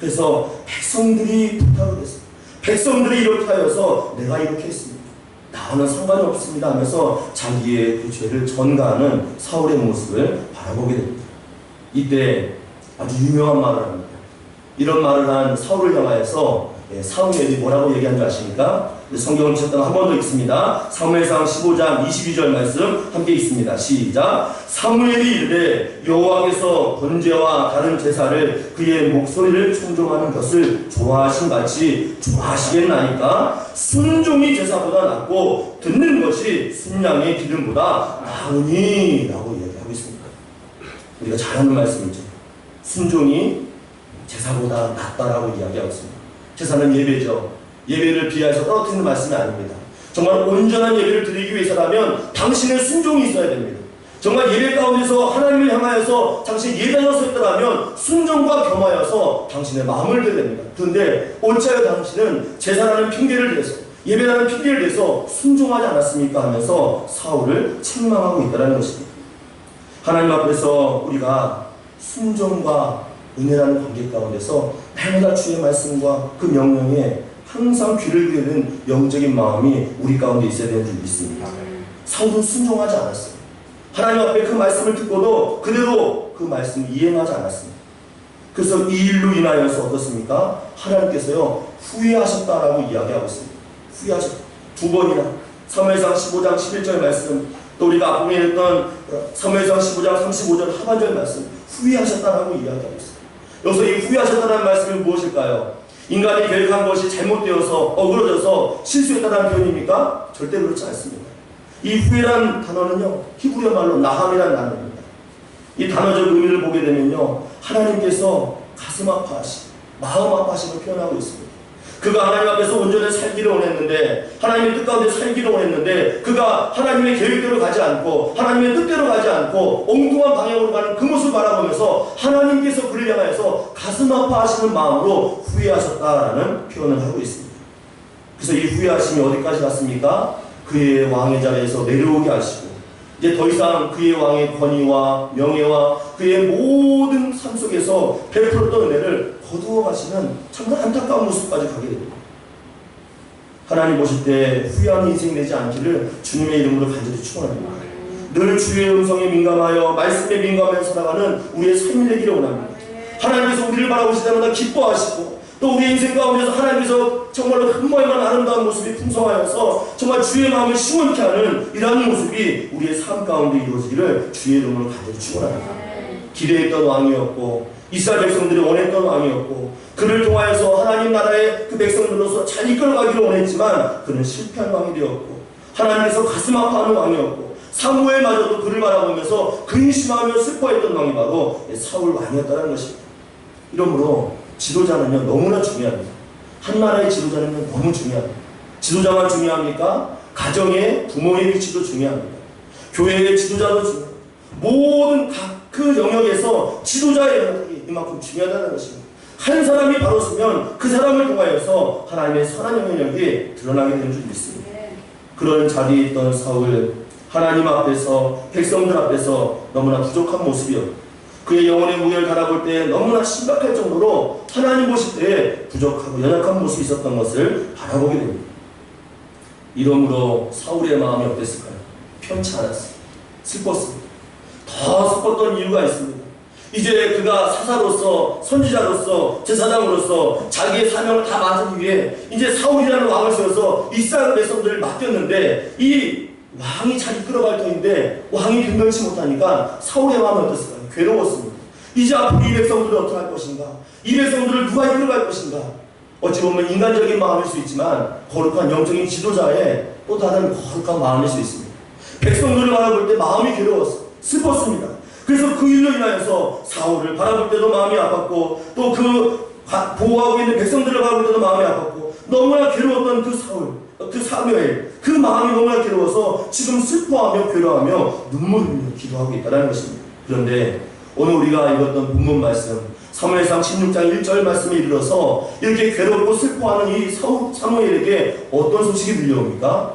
그래서 백성들이 부탁을 했습니다. 백성들이 이렇게 하여서 내가 이렇게 했습니다. 나와는 상관이 없습니다 하면서 자기의 그 죄를 전가하는 사울의 모습을 바라보게 됩니다. 이때 아주 유명한 말을 합니다. 이런 말을 한 사울을 향하여서 사무엘이 뭐라고 얘기한 줄 아십니까? 성경을 찾다가 한 번 더 읽습니다. 사무엘상 15장 22절 말씀 함께 읽습니다. 시작. 사무엘이 이르되 여호와께서 번제와 다른 제사를 그의 목소리를 청종하는 것을 좋아하신 같이 좋아하시겠나이까? 순종이 제사보다 낫고 듣는 것이 순양의 기름보다 나으니 라고 이야기하고 있습니다. 우리가 잘 아는 말씀이죠. 순종이 제사보다 낫다라고 이야기하고 있습니다. 제사는 예배죠. 예배를 비하해서 떨어뜨리는 말씀이 아닙니다. 정말 온전한 예배를 드리기 위해서라면 당신의 순종이 있어야 됩니다. 정말 예배 가운데서 하나님을 향하여서 당신이 예배하였다면 순종과 겸하여서 당신의 마음을 드려야 됩니다. 그런데 어찌하여 당신은 제사라는 핑계를 대서 예배라는 핑계를 대서 순종하지 않았습니까? 하면서 사울을 책망하고 있다는 것입니다. 하나님 앞에서 우리가 순종과 은혜라는 관계 가운데서 날마다 주의 말씀과 그 명령에 항상 귀를 기울이는 영적인 마음이 우리 가운데 있어야 되는 줄 믿습니다. 사울은 순종하지 않았어요. 하나님 앞에 그 말씀을 듣고도 그대로 그 말씀을 이행하지 않았습니다. 그래서 이 일로 인하여서 어떻습니까? 하나님께서요 후회하셨다라고 이야기하고 있습니다. 후회하셨다. 두 번이나 사무엘상 15장 11절 말씀, 또 우리가 앞부분에 했던 사무엘상 15장 35절 하반절 말씀, 후회하셨다라고 이야기하고 있습니다. 여기서 이 후회하셨다는 말씀이 무엇일까요? 인간이 계획한 것이 잘못되어서 어그러져서 실수했다는 표현입니까? 절대 그렇지 않습니다. 이 후회란 단어는요 히브리어 말로 나함이라는 단어입니다. 이 단어적 의미를 보게 되면요 하나님께서 가슴 아파하시고 마음 아파하심을 표현하고 있습니다. 그가 하나님 앞에서 온전히 살기를 원했는데 하나님의 뜻 가운데 살기를 원했는데 그가 하나님의 계획대로 가지 않고 하나님의 뜻대로 가지 않고 엉뚱한 방향으로 가는 그 모습을 바라보면서 하나님께서 그를 향하여서 가슴 아파하시는 마음으로 후회하셨다라는 표현을 하고 있습니다. 그래서 이 후회하심이 어디까지 갔습니까? 그의 왕의 자리에서 내려오게 하시고 이제 더 이상 그의 왕의 권위와 명예와 그의 모든 삶 속에서 베풀었던 은혜를 거두어 가시는 정말 안타까운 모습까지 가게 됩니다. 하나님 보실 때 후회하는 인생이 되지 않기를 주님의 이름으로 간절히 축원합니다. 늘 주의 음성에 민감하여 말씀에 민감하여 살아가는 우리의 삶이 되기를 원합니다. 하나님께서 우리를 바라보실 때마다 기뻐하시고 또 우리 인생 가운데서 하나님께서 정말로 흠모에만 아름다운 모습이 풍성하여서 정말 주의 마음을 시원케 하는 이러한 모습이 우리의 삶 가운데 이루어지기를 주의 이름으로 간절히 축원합니다. 기대했던 왕이었고 이스라엘 백성들이 원했던 왕이었고 그를 통하여서 하나님 나라의 그 백성들로서 잘 이끌어가기를 원했지만 그는 실패한 왕이 되었고 하나님께서 가슴 아파하는 왕이었고 사무엘마저도 그를 바라보면서 근심하며 슬퍼했던 왕이 바로 사울 왕이었다는 것입니다. 이러므로 지도자는요 너무나 중요합니다. 한 나라의 지도자는요 너무 중요합니다. 지도자만 중요합니까? 가정의 부모의 위치도 중요합니다. 교회의 지도자도 중요합니다. 모든 각 그 영역에서 지도자의 영역이 이만큼 중요하다는 것입니다. 한 사람이 바로 서면 그 사람을 통하여서 하나님의 선한 영역이 드러나게 되는 줄 믿습니다. 그런 자리에 있던 사울, 하나님 앞에서, 백성들 앞에서 너무나 부족한 모습이었고, 그의 영혼의 무게를 달아볼 때 너무나 심각할 정도로 하나님 보실 때 부족하고 연약한 모습이 있었던 것을 바라보게 됩니다. 이러므로 사울의 마음이 어땠을까요? 편치 않았어요. 슬펐습니다. 더 슬펐던 이유가 있습니다. 이제 그가 사사로서, 선지자로서, 제사장으로서 자기의 사명을 다 마친 뒤에 이제 사울이라는 왕을 세워서 이스라엘 백성들을 맡겼는데, 이 왕이 잘 이끌어갈 터인데 왕이 변변치 못하니까 사울의 마음이 어땠을까요? 괴로웠습니다. 이제 앞으로 이 백성들을 어떻게 할 것인가? 이 백성들을 누가 이끌어갈 것인가? 어찌 보면 인간적인 마음일 수 있지만 거룩한 영적인 지도자의 또 다른 거룩한 마음일 수 있습니다. 백성들을 바라볼 때 마음이 괴로웠어요. 슬펐습니다. 그래서 그 일로 인하여서 사울을 바라볼 때도 마음이 아팠고, 또 그 보호하고 있는 백성들을 바라볼 때도 마음이 아팠고, 너무나 괴로웠던 그 사울, 그 사무엘, 그 마음이 너무나 괴로워서 지금 슬퍼하며 괴로워하며 눈물 흘리며 기도하고 있다는 것입니다. 그런데 오늘 우리가 읽었던 본문 말씀, 사무엘상 16장 1절 말씀에 이르러서 이렇게 괴롭고 슬퍼하는 이 사무엘에게 어떤 소식이 들려옵니까?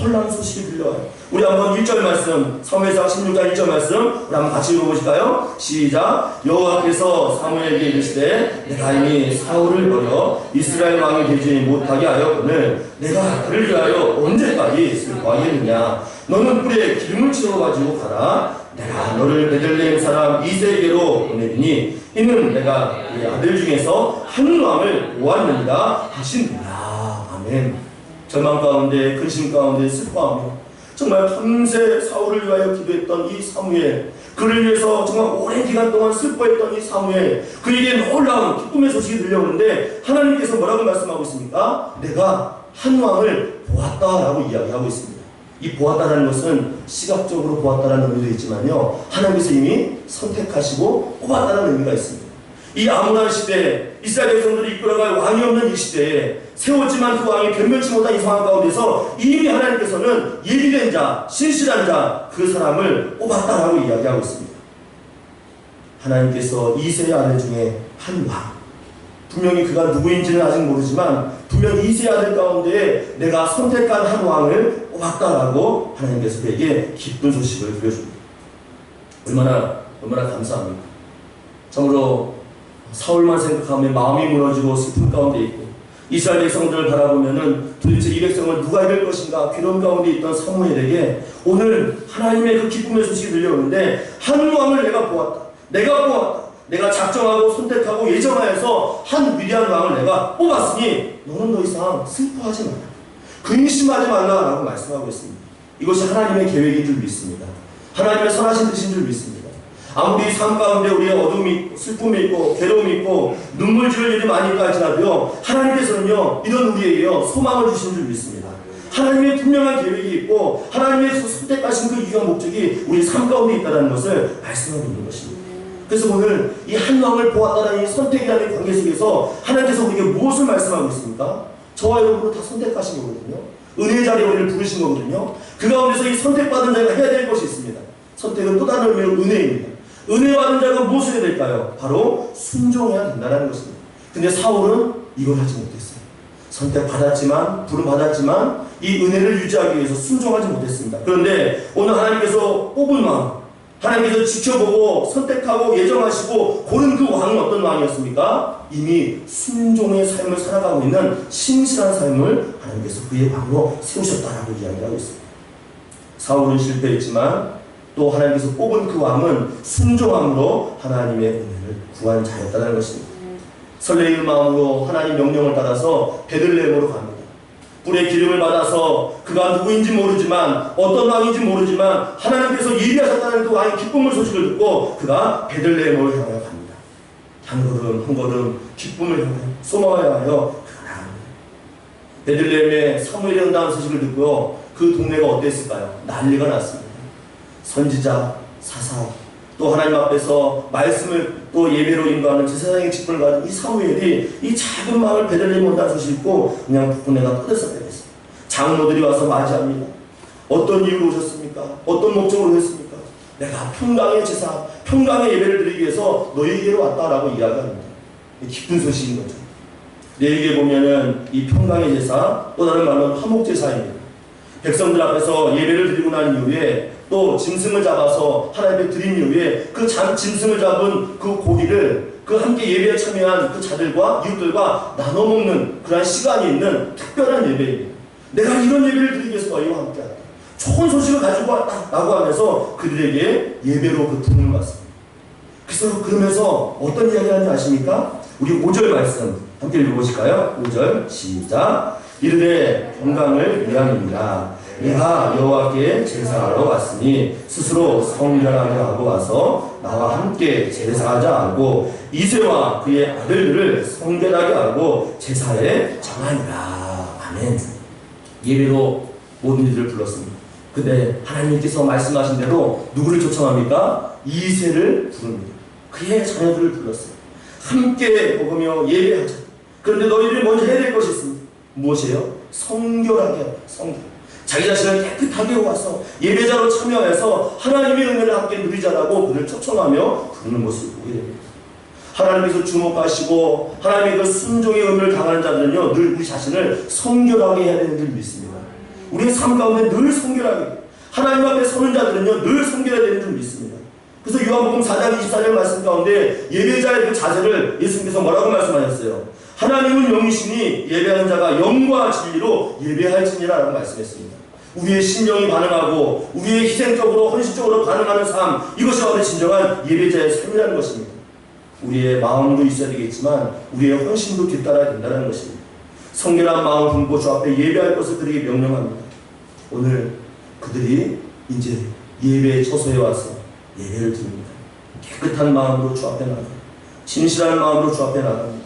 놀라운 소식이 들려와요. 우리 한번 1절 말씀, 사무엘상 16장 1절 말씀 우리 한번 같이 읽어보실까요? 시작. 여호와께서 사무엘에게 이르시되 내가 이미 사울을 버려 이스라엘 왕이 되지 못하게 하였거늘 내가 그를 위하여 언제까지 슬퍼하겠느냐? 너는 뿔에 기름을 채워가지고 가라. 내가 너를 베들레헴 사람 이새에게로 보내리니 이는 내가 이 아들 중에서 한 왕을 보았느니라 하시느니라. 아멘. 절망 가운데, 근심 가운데 슬퍼하며 정말 밤새 사울을 위하여 기도했던 이 사무엘, 그를 위해서 정말 오랜 기간 동안 슬퍼했던 이 사무엘, 그에게 놀라운 기쁨의 소식이 들려오는데 하나님께서 뭐라고 말씀하고 있습니까? 내가 한 왕을 보았다라고 이야기하고 있습니다. 이 보았다라는 것은 시각적으로 보았다라는 의미도 있지만요, 하나님께서 이미 선택하시고 뽑았다는 의미가 있습니다. 이 암울한 시대에 이스라엘 백성들이 이끌어갈 왕이 없는 이 시대에 세웠지만 그 왕이 변변치 못한 이 상황 가운데서 이미 하나님께서는 예비된 자, 신실한 자, 그 사람을 뽑았다라고 이야기하고 있습니다. 하나님께서 이새의 아들 중에 한 왕, 분명히 그가 누구인지는 아직 모르지만 분명히 이새의 아들 가운데 내가 선택한 한 왕을 뽑았다라고 하나님께서 그에게 기쁜 소식을 들려줍니다. 얼마나 감사합니까? 참으로 사울만 생각하면 마음이 무너지고 슬픔 가운데 있고, 이스라엘 백성들을 바라보면은 도대체 이 백성을 누가 이길 것인가 괴로운 가운데 있던 사무엘에게 오늘 하나님의 그 기쁨의 소식이 들려오는데, 한 왕을 내가 보았다. 내가 작정하고 선택하고 예정하여서 한 위대한 왕을 내가 뽑았으니 너는 더 이상 슬퍼하지 마라, 근심하지 말라라고 말씀하고 있습니다. 이것이 하나님의 계획인 줄 믿습니다. 하나님의 선하신 뜻인 줄 믿습니다. 아무리 삶 가운데 우리의 어둠이 있고 슬픔이 있고 괴로움이 있고 눈물 지을 일이 많이 있다 할지라도요, 하나님께서는요 이런 우리에게요 소망을 주신 줄 믿습니다. 하나님의 분명한 계획이 있고 하나님의 선택하신 그 이유와 목적이 우리 삶 가운데 있다는 것을 말씀하고 있는 것입니다. 그래서 오늘 이 한 왕을 보았다는 이 선택이라는 관계 속에서 하나님께서 우리에게 무엇을 말씀하고 있습니까? 저와 여러분을 다 선택하신 거거든요. 은혜의 자리에 우리를 부르신 거거든요. 그 가운데서 이 선택받은 자가 해야 될 것이 있습니다. 선택은 또 다른 의미로 은혜입니다. 은혜 받은 자가 무엇을 해야 될까요? 바로 순종해야 된다는 것입니다. 근데 사울은 이걸 하지 못했어요. 선택받았지만, 부름받았지만 이 은혜를 유지하기 위해서 순종하지 못했습니다. 그런데 오늘 하나님께서 뽑은 왕, 하나님께서 지켜보고 선택하고 예정하시고 고른 그 왕은 어떤 왕이었습니까? 이미 순종의 삶을 살아가고 있는 신실한 삶을 하나님께서 그의 왕으로 세우셨다라고 이야기하고 있습니다. 사울은 실패했지만 또 하나님께서 뽑은 그 왕은 순종함으로 하나님의 은혜를 구한 자였다는 것입니다. 설레이는 마음으로 하나님 명령을 따라서 베들레헴으로 갑니다. 뿔에 기름을 받아서 그가 누구인지 모르지만 어떤 왕인지 모르지만 하나님께서 예비하셨다는 그 왕의 기쁨의 소식을 듣고 그가 베들레헴으로 향하여 갑니다. 한 걸음 기쁨을 향하여 소망을 향하여 그가 나갑니다. 베들레헴에 사무엘이 온다는 소식을 듣고요, 그 동네가 어땠을까요? 난리가 났습니다. 선지자, 사사, 또 하나님 앞에서 말씀을 또 예배로 인도하는 제사장의 직분을 가진 이 사무엘이 이 작은 마을 베들레헴에 온다는 소식을 듣고 그냥 분해가 떠들썩해졌어요. 장로들이 와서 맞이합니다. 어떤 이유로 오셨습니까? 어떤 목적으로 오셨습니까? 내가 평강의 제사, 평강의 예배를 드리기 위해서 너희에게로 왔다라고 이야기합니다. 기쁜 소식인 거죠. 내에게 보면은 이 평강의 제사, 또 다른 말로는 화목제사입니다. 백성들 앞에서 예배를 드리고 난 이후에 또 짐승을 잡아서 하나님께 드린 이후에 그 짐승을 잡은 그 고기를 그 함께 예배에 참여한 그 자들과 이웃들과 나눠 먹는 그러한 시간이 있는 특별한 예배입니다. 내가 이런 예배를 드리기 위해서 너희와 함께하다. 좋은 소식을 가지고 왔다라고 하면서 그들에게 예배로 그 부름을 받습니다. 그래서 그러면서 어떤 이야기를 하는지 아십니까? 우리 5절 말씀 함께 읽어보실까요? 5절 시작. 이르되 평강을 위함이니라. 내가 여호와께 제사하러 왔으니 스스로 성결하게 하고 와서 나와 함께 제사하자 하고 이새와 그의 아들들을 성결하게 하고 제사에 정하니라. 아멘. 예배로 모든 이들을 불렀습니다. 근데 하나님께서 말씀하신 대로 누구를 초청합니까? 이새를 부릅니다. 그의 자녀들을 불렀어요. 함께 먹으며 예배하자. 그런데 너희들이 먼저 해야 될 것이 있습니다. 무엇이에요? 성결하게 하라. 성결. 자기 자신을 깨끗하게 와서 예배자로 참여해서 하나님의 은혜를 함께 누리자라고 그를 초청하며 부르는 모습을 보게 됩니다. 하나님께서 주목하시고 하나님의 그 순종의 의미를 당하는 자들은요 늘 우리 자신을 성결하게 해야 되는 줄 믿습니다. 우리의 삶 가운데 늘 성결하게, 하나님 앞에 서는 자들은요 늘 성결해야 되는 줄 믿습니다. 그래서 요한복음 4장 24절 말씀 가운데 예배자의 그 자세를 예수님께서 뭐라고 말씀하셨어요? 하나님은 영이시니 예배하는 자가 영과 진리로 예배할지니라 라고 말씀했습니다. 우리의 심령이 반응하고 우리의 희생적으로 헌신적으로 반응하는 삶, 이것이 바로 진정한 예배자의 삶이라는 것입니다. 우리의 마음도 있어야 되겠지만 우리의 헌신도 뒤따라야 된다는 것입니다. 성결한 마음 품고 주 앞에 예배할 것을 그들에게 명령합니다. 오늘 그들이 이제 예배의 처소에 와서 예배를 드립니다. 깨끗한 마음으로 주 앞에 나갑니다. 진실한 마음으로 주 앞에 나갑니다.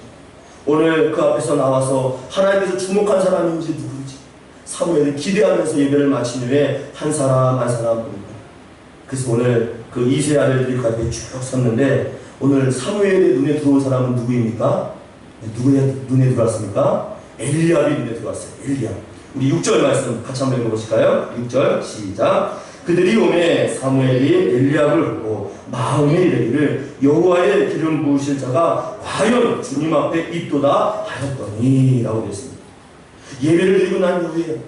오늘 그 앞에서 나와서 하나님께서 주목한 사람인지 누구인지 사무엘이 기대하면서 예배를 마친 후에 한 사람 한 사람 부릅니다. 그래서 오늘 그 이세 아들들이 그 앞에 쭉 섰는데 오늘 사무엘의 눈에 들어온 사람은 누구입니까? 누구의 눈에 들어왔습니까? 엘리압이 눈에 들어왔어요. 엘리압. 우리 6절 말씀 같이 한번 읽어보실까요? 6절 시작. 그들이 오매 사무엘이 엘리압을 보고 마음에 이르기를 여호와의 기름 부으실 자가 과연 주님 앞에 있도다 하였더니 라고 되었습니다. 예배를 드리고 난 이후에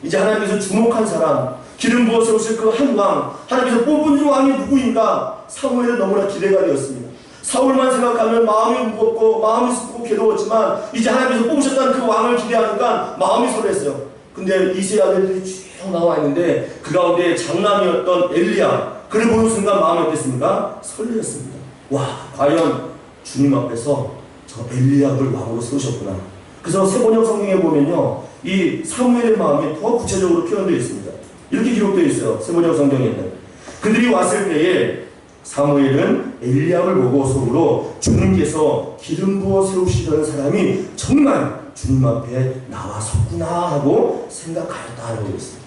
이제 하나님께서 주목한 사람, 기름 부어 세우실 그 한 왕, 하나님께서 뽑은 왕이 누구인가? 사무엘은 너무나 기대가 되었습니다. 사울만 생각하면 마음이 무겁고 마음이 슬프고 괴로웠지만 이제 하나님께서 뽑으셨다는 그 왕을 기대하니까 마음이 설렜어요. 근데 이세 아들들이 쭉 나와 있는데 그 가운데 장남이었던 엘리야, 그를 보는 순간 마음이 어땠습니까? 설레었습니다. 와, 과연 주님 앞에서 저 엘리야를 왕으로 세우셨구나. 그래서 세번역 성경에 보면요 이 사무엘의 마음이 더 구체적으로 표현되어 있습니다. 이렇게 기록되어 있어요. 세번역 성경에는 그들이 왔을 때에 사무엘은 엘리야를 보고 속으로 주님께서 기름 부어 세우시려는 사람이 정말 주님 앞에 나와섰구나 하고 생각하였다고 했습니다.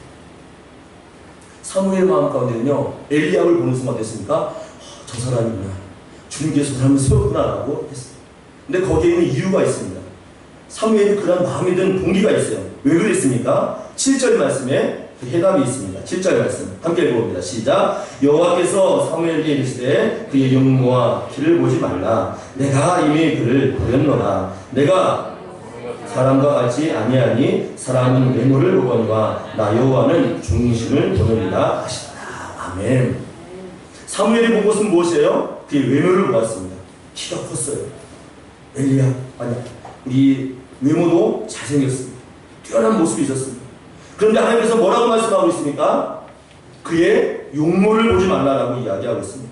사무엘 마음 가운데는요 엘리야를 보는 순간 어땠습니까? 저 사람이구나, 주님께서 저 사람을 세웠구나 라고 했습니다. 근데 거기에는 이유가 있습니다. 사무엘이 그런 마음이 든 동기가 있어요. 왜 그랬습니까? 7절 말씀에 그 해답이 있습니다. 7절 말씀 함께 읽어봅니다. 시작. 여호와께서 사무엘에게 이르시되 그의 용모와 키를 보지 말라. 내가 이미 그를 보였노라. 내가 사람과 같이 아니하니 사람은 외모를 보거니와 나 여호와는 중심을 보느니라 하시더라. 아멘. 사무엘이 본 것은 무엇이에요? 그의 외모를 보았습니다. 키가 컸어요. 엘리야 아니야, 우리 외모도 잘생겼습니다. 뛰어난 모습이 있었습니다. 그런데 하나님께서 뭐라고 말씀하고 있습니까? 그의 용모를 보지 말라라고 이야기하고 있습니다.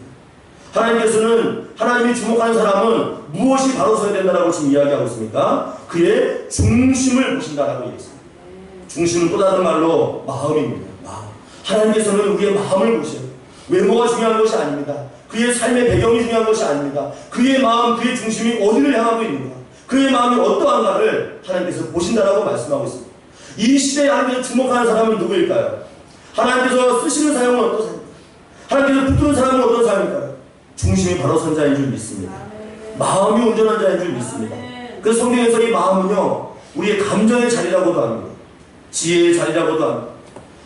하나님께서는 하나님이 주목하는 사람은 무엇이 바로 서야 된다라고 지금 이야기하고 있습니까? 그의 중심을 보신다라고 얘기했습니다. 중심은 또 다른 말로 마음입니다. 마음. 하나님께서는 우리의 마음을 보셔요. 외모가 중요한 것이 아닙니다. 그의 삶의 배경이 중요한 것이 아닙니다. 그의 마음, 그의 중심이 어디를 향하고 있는가, 그의 마음이 어떠한가를 하나님께서 보신다라고 말씀하고 있습니다. 이 시대에 하나님께서 주목하는 사람은 누구일까요? 하나님께서 쓰시는 사람은 어떤 사람입니까? 하나님께서 붙드는 사람은 어떤 사람일까요? 중심이 바로 선 자인 줄 믿습니다. 마음이 온전한 자인 줄 믿습니다. 그래서 성경에서 이 마음은요 우리의 감정의 자리라고도 합니다. 지혜의 자리라고도 합니다.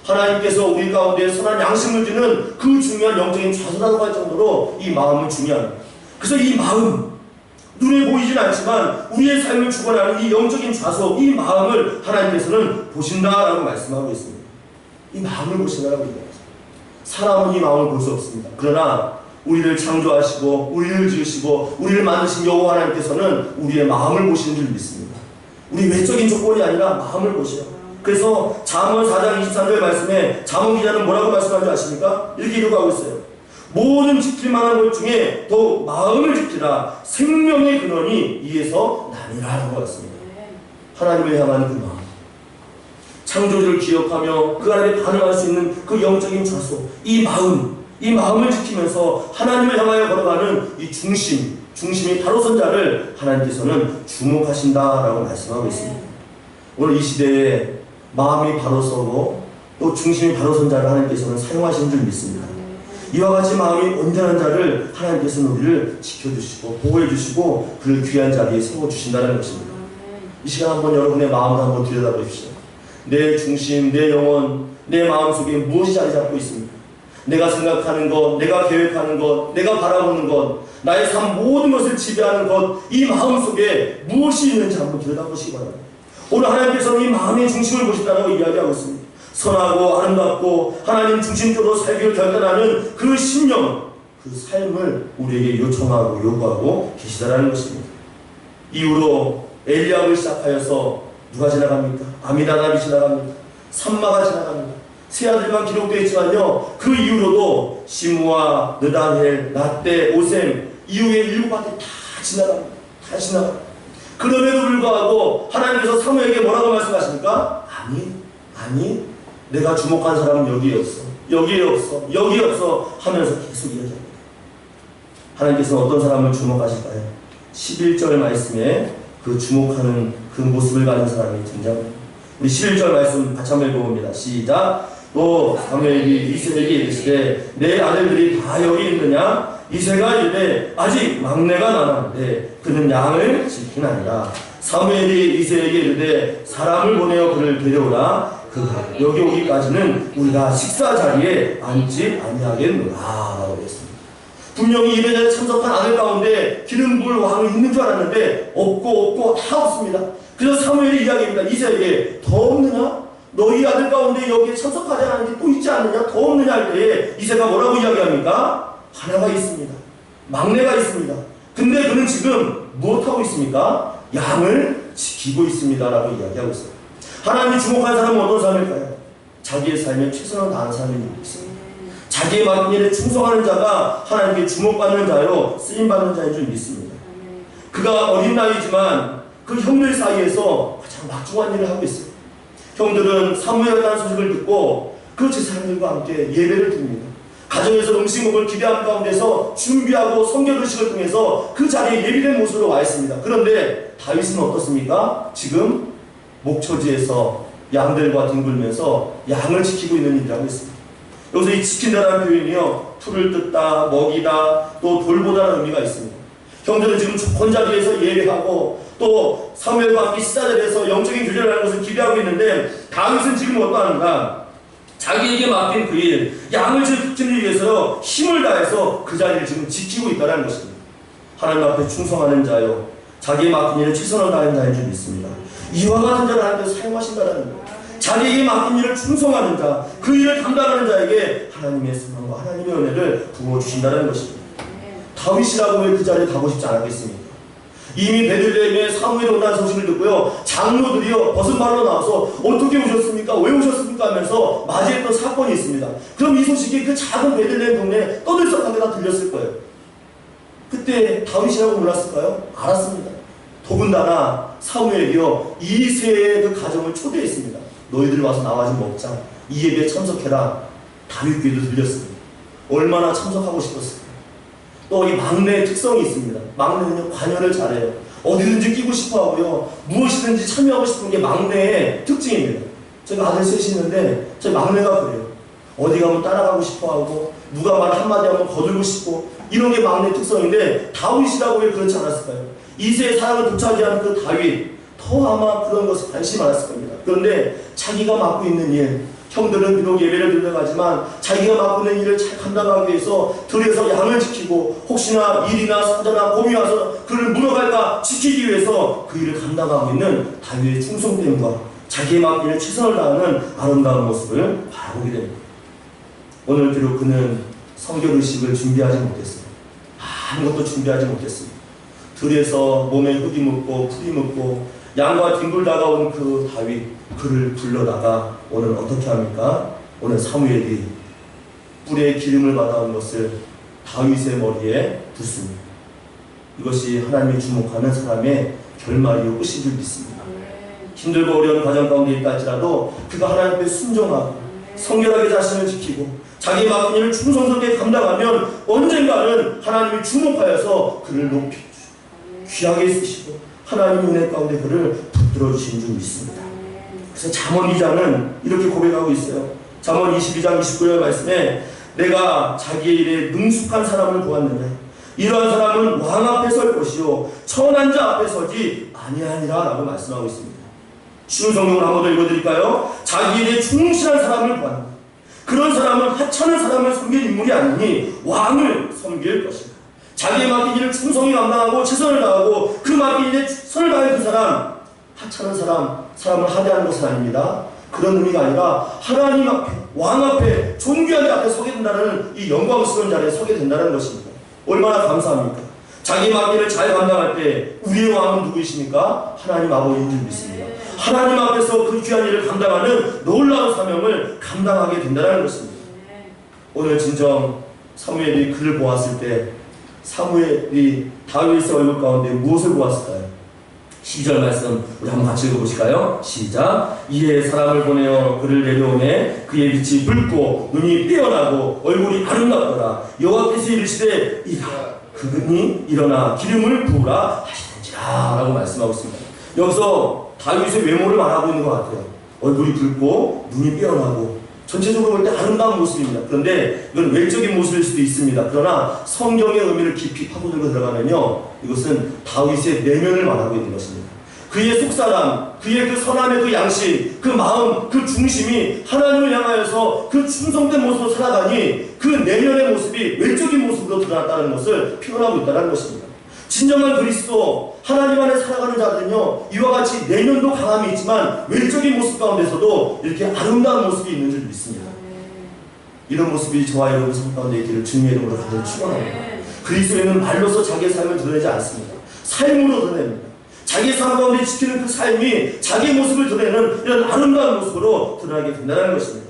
하나님께서 우리 가운데 선한 양심을 주는 그 중요한 영적인 좌소라고 할 정도로 이 마음은 중요합니다. 그래서 이 마음, 눈에 보이진 않지만 우리의 삶을 주관하는 이 영적인 좌소, 이 마음을 하나님께서는 보신다라고 말씀하고 있습니다. 이 마음을 보신다라고 얘기합니다. 사람은 이 마음을 볼 수 없습니다. 그러나 우리를 창조하시고 우리를 지으시고 우리를 만드신 여호와 하나님께서는 우리의 마음을 보시는 줄 믿습니다. 우리 외적인 조건이 아니라 마음을 보셔요. 그래서 잠언 4장 23절 말씀에 잠언 기자는 뭐라고 말씀하는지 아십니까? 이렇게 기록하고 있어요. 모든 지킬 만한 것 중에 더욱 마음을 지키라. 생명의 근원이 이에서 나니라 하는 것 같습니다. 하나님을 향한 그 마음, 창조주를 기억하며 그 안에 반응할 수 있는 그 영적인 자소, 이 마음을 지키면서 하나님을 향하여 걸어가는 이 중심이 바로 선 자를 하나님께서는 주목하신다라고 말씀하고 있습니다. 오늘 이 시대에 마음이 바로 서고 또 중심이 바로 선 자를 하나님께서는 사용하시는 줄 믿습니다. 이와 같이 마음이 온전한 자를 하나님께서는 우리를 지켜주시고 보호해주시고 그를 귀한 자리에 세워주신다는 것입니다. 이 시간 한번 여러분의 마음을 한번 들여다보십시오. 내 중심, 내 영혼, 내 마음속에 무엇이 자리 잡고 있습니까? 내가 생각하는 것, 내가 계획하는 것, 내가 바라보는 것, 나의 삶 모든 것을 지배하는 것, 이 마음속에 무엇이 있는지 한번 들여다보시기 바랍니다. 오늘 하나님께서는 이 마음의 중심을 보신다고 이야기하고 있습니다. 선하고 아름답고 하나님 중심적으로 살기를 결단하는 그 신념, 그 삶을 우리에게 요청하고 요구하고 계시다라는 것입니다. 이후로 엘리압을 시작하여서 누가 지나갑니까? 아미나답이 지나갑니다. 삼마가 지나갑니다. 세 아들만 기록되어 있지만요, 그 이후로도 시므아, 느다헬, 낫대, 오셈 이후에 7아들이 다 지나갑니다. 그럼에도 불구하고 하나님께서 사무엘에게 뭐라고 말씀하십니까? 아니 내가 주목한 사람은 여기에 없어 하면서 계속 이야기합니다. 하나님께서는 어떤 사람을 주목하실까요? 11절 말씀에 그 주목하는 그 모습을 가진 사람이 등장합니다. 우리 11절 말씀 같이 한번 읽어봅니다. 시작. 또 사무엘이 이새에게 이르시되 내 아들들이 다 여기 있느냐? 이새가 이르되 아직 막내가 남았는데 그는 양을 지키나니라. 사무엘이 이새에게 이르되 사람을 보내어 그를 데려오라. 그가 여기 오기까지는 우리가 식사 자리에 앉지 아니하겠노라 라고 했습니다. 분명히 예배자에 참석한 아들 가운데 기름 부을 왕이 있는 줄 알았는데 없고 다 없습니다. 그래서 사무엘이 이야기합니다. 이새에게 더 없느냐? 너희 아들 가운데 여기에 참석하지 않았는데 또 있지 않느냐? 더 없느냐 할 때에 이새가 뭐라고 이야기합니까? 하나가 있습니다. 막내가 있습니다. 근데 그는 지금 무엇하고 있습니까? 양을 지키고 있습니다 라고 이야기하고 있어요. 하나님이 주목한 사람은 어떤 사람일까요? 자기의 삶에 최선을 다하는 사람이 있습니다. 자기의 맡은 일에 충성하는 자가 하나님께 주목받는 자요 쓰임받는 자인 줄 믿습니다. 그가 어린 나이지만 그 형들 사이에서 가장 막중한 일을 하고 있어요. 형들은 사무엘이라는 소식을 듣고 그 제사장들과 함께 예배를 드립니다. 가정에서 음식물을 기대하는 가운데서 준비하고 성결의식을 통해서 그 자리에 예비된 모습으로 와 있습니다. 그런데 다윗은 어떻습니까? 지금 목초지에서 양들과 뒹굴면서 양을 지키고 있는 일을 하고 있습니다. 여기서 이 지킨다라는 표현이요, 풀을 뜯다, 먹이다, 또 돌보다는 의미가 있습니다. 형들은 지금 권자리에서 예배하고 또 사무엘과 함께 식사자리에서 영적인 교제를 하는 것을 기대하고 있는데 다윗은 지금 어떠한가? 자기에게 맡긴 그 일, 양을 지키기 위해서 힘을 다해서 그 자리를 지금 지키고 있다는 것입니다. 하나님 앞에 충성하는 자요, 자기의 맡긴 일에 최선을 다하는 자인 줄 믿습니다. 이와 같은 자를 하나님께서 사용하신다는 거예요. 자기에게 맡긴 일을 충성하는 자, 그 일을 감당하는 자에게 하나님의 사랑과 하나님의 은혜를 부어주신다는 것입니다. 다윗이라고 왜 그 자리에 가고 싶지 않았겠습니까? 이미 베들레헴에 사무엘이 온다는 소식을 듣고요, 장로들이요 벗은발로 나와서 어떻게 오셨습니까? 왜 오셨습니까? 하면서 맞이했던 사건이 있습니다. 그럼 이 소식이 그 작은 베들레헴 동네에 떠들썩하게 다 들렸을 거예요. 그때 다윗이라고 몰랐을까요? 알았습니다. 더군다나 사무엘이요 이새의 그 가정을 초대했습니다. 너희들 와서 나와 좀 먹자. 이 예배에 참석해라. 다윗 귀에도 들렸습니다. 얼마나 참석하고 싶었을까. 또 이 막내의 특성이 있습니다. 막내는요 관여를 잘해요. 어디든지 끼고 싶어하고요, 무엇이든지 참여하고 싶은 게 막내의 특징입니다. 제가 아들 셋이 있는데 제 막내가 그래요. 어디 가면 따라가고 싶어하고 누가 말 한마디 하면 거들고 싶고, 이런 게 막내의 특성인데 다윗이라고 왜 그렇지 않았을까요? 이새의 사랑을 도착하는 그 다윗, 더 아마 그런 것에 관심이 많았을 겁니다. 그런데 자기가 맡고 있는 일, 형들은 비록 예배를 드려가지만 자기가 맡고 있는 일을 잘 감당하기 위해서 들에서 양을 지키고 혹시나 일이나 사자나 곰이 와서 그를 물어갈까 지키기 위해서 그 일을 감당하고 있는 다윗의 충성됨과 자기의 맡기는 최선을 다하는 아름다운 모습을 바라보게 됩니다. 오늘 비록 그는 성결의식을 준비하지 못했어요. 아무것도 준비하지 못했습니다. 들에서 몸에 흙이 묻고 풀이 묻고 양과 뒹굴다가 온 그 다윗, 그를 불러다가 오늘 어떻게 합니까? 오늘 사무엘이 뿔에 기름을 받아온 것을 다윗의 머리에 붓습니다. 이것이 하나님이 주목하는 사람의 결말이요 끝인 줄 믿습니다. 힘들고 어려운 과정 가운데 있다 할지라도 그가 하나님 앞에 순종하고 성결하게 자신을 지키고 자기의 맡은 일을 충성스럽게 감당하면 언젠가는 하나님이 주목하여서 그를 높여주시고 귀하게 쓰시고 하나님의 은혜 가운데 그를 붙들어 주신 줄 믿습니다. 그래서 잠언 2장은 이렇게 고백하고 있어요. 잠언 22장 29절 말씀에 내가 자기의 일에 능숙한 사람을 보았느냐 이러한 사람은 왕 앞에 설 것이요 천한 자 앞에 서지 아니하니라 라고 말씀하고 있습니다. 쉬운 성경을 한 번 더 읽어드릴까요? 자기 일에 충실한 사람을 보았느냐 그런 사람은 하찮은 사람을 섬길 인물이 아니니 왕을 섬길 것이다. 자기의 맡긴 일을 충성히 감당하고 최선을 다하고 그 맡긴 일에 최선을 다하는 그 사람 하찮은 사람을 하대하는 것은 아닙니다. 그런 의미가 아니라 하나님 앞에 왕 앞에 존귀한 자 앞에 서게 된다는 이 영광스러운 자리에 서게 된다는 것입니다. 얼마나 감사합니까? 자기 맡긴 일을 잘 감당할 때 우리의 왕은 누구이십니까? 하나님 아버지인 줄 믿습니다. 하나님 앞에서 그 귀한 일을 감당하는 놀라운 사명을 감당하게 된다는 것입니다. 오늘 진정 사무엘이 그를 보았을 때 사무엘이 다윗의 얼굴 가운데 무엇을 보았을까요? 12절 말씀 우리 한번 같이 읽어보실까요? 시작. 이에 사람을 보내어 그를 내려오매 그의 빛이 붉고 눈이 빼어나고 얼굴이 아름답더라. 여호와께서 이르시되 이라 그분이 일어나 기름을 부으라 하시는지라 라고 말씀하고 있습니다. 여기서 다윗의 외모를 말하고 있는 것 같아요. 얼굴이 붉고 눈이 빼어나고 전체적으로 볼 때 아름다운 모습입니다. 그런데 이건 외적인 모습일 수도 있습니다. 그러나 성경의 의미를 깊이 파고들고 들어가면요 이것은 다윗의 내면을 말하고 있는 것입니다. 그의 속사람, 그의 그 선함의 그 양심, 그 마음, 그 중심이 하나님을 향하여서 그 충성된 모습으로 살아가니 그 내면의 모습이 외적인 모습으로 드러났다는 것을 표현하고 있다는 것입니다. 진정한 그리스도 하나님 안에 살아가는 자들은요 이와 같이 내면도 강함이 있지만 외적인 모습 가운데서도 이렇게 아름다운 모습이 있는 줄 믿습니다. 이런 모습이 저와 여러분 삶 가운데 있기를 주님의 이름으로 간절히 축원합니다. 그리스도인은 말로서 자기의 삶을 드러내지 않습니다. 삶으로 드러냅니다. 자기의 삶 가운데 지키는 그 삶이 자기의 모습을 드러내는 이런 아름다운 모습으로 드러나게 된다는 것입니다.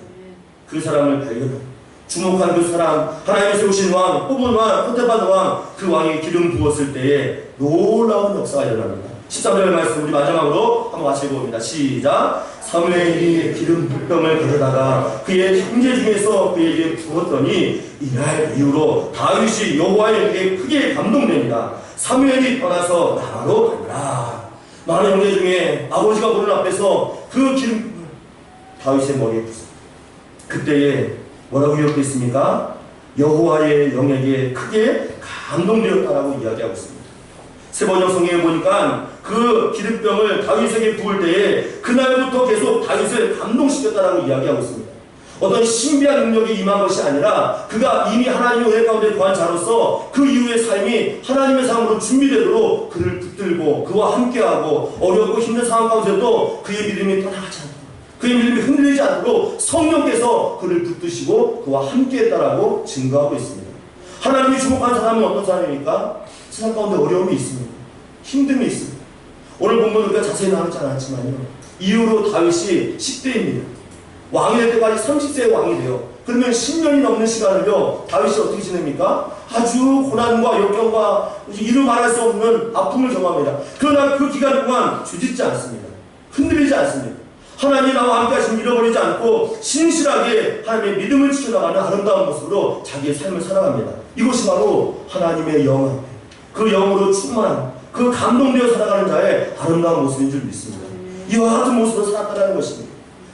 그 사람을 발견하고 주목한 그 사람, 하나님이 세우신 왕, 뽑은 왕, 선택받은 왕, 그 왕이 기름 부었을 때에 놀라운 역사가 일어납니다. 13절 말씀 우리 마지막으로 한번 같이 읽어봅니다. 시작. 사무엘이 기름 붓병을 가져다가 그의 형제 중에서 그에게 부었더니 이날 이후로 다윗이 여호와의 은혜에 크게 감동됩니다. 사무엘이 떠나서 라마로 가니라. 많은 형제 중에 아버지가 보는 앞에서 그 기름 다윗의 머리에 붓습니다. 그때에 뭐라고 기록했습니까? 여호와의 영에게 크게 감동되었다라고 이야기하고 있습니다. 세번역 성경에 보니까 그 기름병을 다윗에게 부을 때에 그날부터 계속 다윗을 감동시켰다라고 이야기하고 있습니다. 어떤 신비한 능력이 임한 것이 아니라 그가 이미 하나님의 은혜 가운데 거한 자로서 그 이후의 삶이 하나님의 삶으로 준비되도록 그를 붙들고 그와 함께하고 어렵고 힘든 상황 가운데도 그의 믿음이 떠나가지 않고 그의 믿음이 흔들리지 않도록 성령께서 그를 붙드시고 그와 함께했다라고 증거하고 있습니다. 하나님이 주목한 사람은 어떤 사람입니까? 세상 가운데 어려움이 있습니다. 힘듦이 있습니다. 오늘 본문 우리가 자세히 나누지 않았지만요. 이후로 다윗이 10대입니다. 왕이 될 때까지 30세의 왕이 돼요. 그러면 10년이 넘는 시간을요 다윗이 어떻게 지냅니까? 아주 고난과 역경과 이루 말할 수 없는 아픔을 경험합니다. 그러나 그 기간 동안 주짓지 않습니다. 흔들리지 않습니다. 하나님 나와 함께 하시면 잃어버리지 않고 신실하게 하나님의 믿음을 지켜나가는 아름다운 모습으로 자기의 삶을 살아갑니다. 이것이 바로 하나님의 영, 그 영으로 충만한 그 감동되어 살아가는 자의 아름다운 모습인 줄 믿습니다. 이와 같은 모습으로 살았다는 것입니다.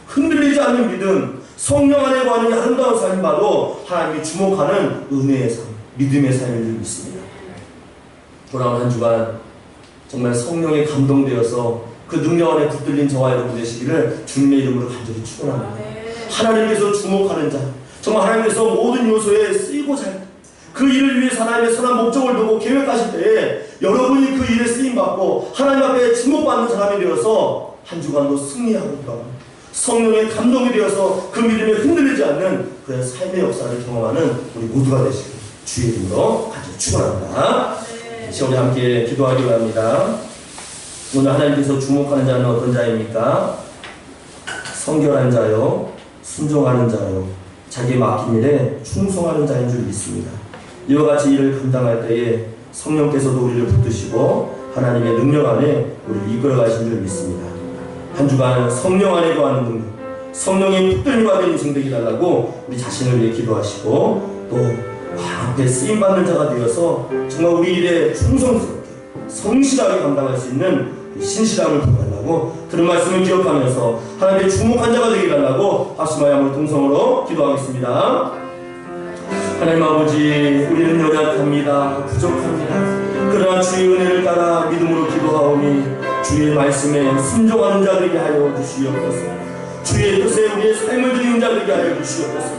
흔들리지 않는 믿음, 성령 안에 거하는 아름다운 삶이 바로 하나님이 주목하는 은혜의 삶, 믿음의 삶인 줄 믿습니다. 돌아온 한 주간 정말 성령에 감동되어서 그 능력 안에 붙들린 저와 여러분 되시기를 주님의 이름으로 간절히 축원합니다. 하나님께서 주목하는 자, 정말 하나님께서 모든 요소에 쓰이고자 할 그 일을 위해서 하나님의 선한 목적을 두고 하시려고 계획하실 때에 여러분이 그 일에 쓰임받고 하나님 앞에 주목받는 사람이 되어서 한 주간도 승리하고 성령의 감동이 되어서 그 믿음에 흔들리지 않는 그의 삶의 역사를 경험하는 우리 모두가 되시길 주의 이름으로 간절히 축원합니다. 우리 함께 기도하기로 합니다. 오늘 하나님께서 주목하는 자는 어떤 자입니까? 성결한 자요, 순종하는 자요, 자기의 맡긴 일에 충성하는 자인 줄 믿습니다. 이와 같이 일을 감당할 때에 성령께서도 우리를 붙드시고 하나님의 능력 안에 우리를 이끌어 가신 줄 믿습니다. 한 주간 성령 안에 거하는 능력, 성령의 붙들림과 된 인생 되게 달라고 우리 자신을 위해 기도하시고 또 앞에 쓰임받는 자가 되어서 정말 우리 일에 충성스럽게 성실하게 감당할 수 있는 신실함을 부여하려고 들은 말씀을 기억하면서 하나님의 주목한 자가 되게 달라고 합심하여 우리 동성으로 기도하겠습니다. 하나님 아버지, 우리는 연약합니다. 부족합니다. 그러나 주의 은혜를 따라 믿음으로 기도하오니 주의 말씀에 순종하는 자 되게 하여 주시옵소서. 주의 뜻에 우리의 삶을 드리는 자 되게 하여 주시옵소서.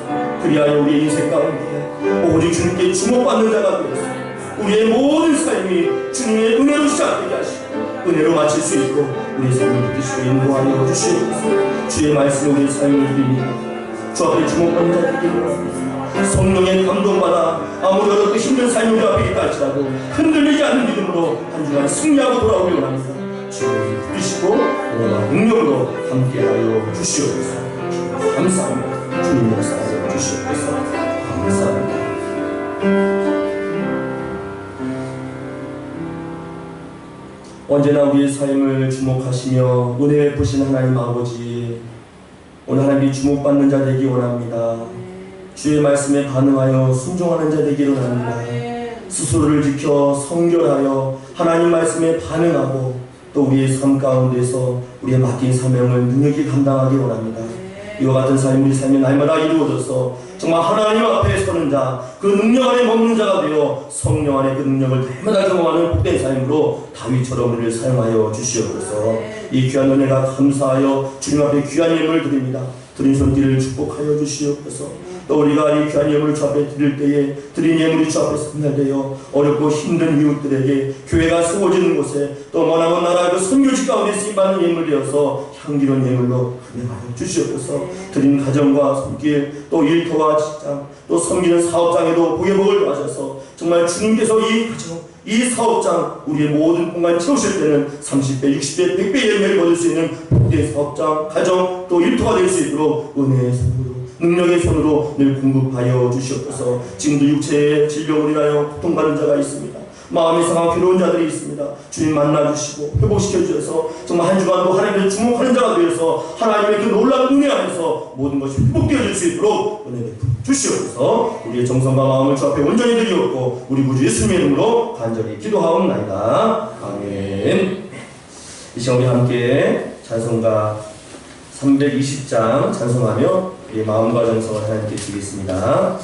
그리하여 우리의 인생 가운데 오직 주님께 주목받는 자가 되어서 우리의 모든 삶이 주님의 은혜로 시작되게 하시고 은혜로 마칠 수 있도록 우리의 삶을 붙드시고 인도하여 주시옵소서. 주의 말씀에 우리의 삶을 드립니다. 주 앞에 주목받는 자 되게 하옵소서. 성령의 감동받아 아무리 어렵고 힘든 삶이 우리 앞에 있다 할지라도 흔들리지 않는 믿음으로 한 주간 승리하고 돌아오기 원합니다. 주님을 붙드시고 은혜와 능력으로 함께하여 주시옵소서. 감사합니다. 주님 역사하여 주시옵소서. 감사합니다. 언제나 우리의 삶을 주목하시며 은혜 베푸신 하나님 아버지, 오늘 하나님이 주목받는 자 되기 원합니다. 주의 말씀에 반응하여 순종하는 자 되기를 원합니다. 스스로를 지켜 성결하여 하나님 말씀에 반응하고 또 우리의 삶 가운데서 우리의 맡긴 사명을 능력히 감당하기 원합니다. 이와 같은 삶이 우리 삶에 날마다 이루어져서 정말 하나님 앞에 서는 자, 그 능력 안에 머무는 자가 되어 성령 안에 그 능력을 날마다 경험하는 복된 삶으로 다윗처럼 우리를 사용하여 주시옵소서. 이 귀한 은혜가 감사하여 주님 앞에 귀한 예물을 드립니다. 드린 손길을 축복하여 주시옵소서. 또 우리가 이 귀한 예물을 주 앞에 드릴 때에 드린 예물이 주 앞에서 분할되어 어렵고 힘든 이웃들에게 교회가 세워지는 곳에 또 머나먼 나라 그 선교지 가운데 쓰임받는 예물 되어서 향기로운 예물로 분양하여 주시옵소서. 드린 가정과 손길 또 일터와 직장 또 섬기는 사업장에도 복의 복을 더하셔서 정말 주님께서 이 가정 이 사업장 우리의 모든 공간 채우실 때는 30배, 60배, 100배의 열매를 거둘 수 있는 복된 사업장, 가정 또 일터가 될 수 있도록 은혜의 손으로 능력의 손으로 늘 공급하여 주시옵소서. 지금도 육체의 질병을 인하여 고통받는 자가 있습니다. 마음이 상하고 괴로운 자들이 있습니다. 주님 만나주시고 회복시켜 주셔서 정말 한 주간도 하나님을 주목하는 자가 되어서 하나님의 그 놀라운 은혜 안에서 모든 것이 회복되어질 수 있도록 은혜 주시옵소서. 우리의 정성과 마음을 주 앞에 온전히 드리옵고 우리 구주 예수님의 이름으로 간절히 기도하옵나이다. 아멘. 이 시간 우리 함께 찬송가 320장 찬송하며 우리의 마음과 정성을 하나님께 드리겠습니다.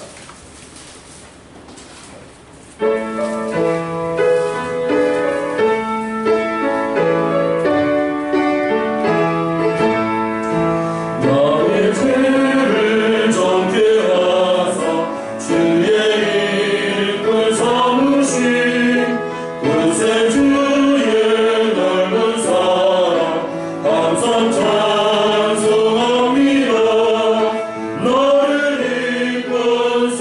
찬송합니다. 너를 이끈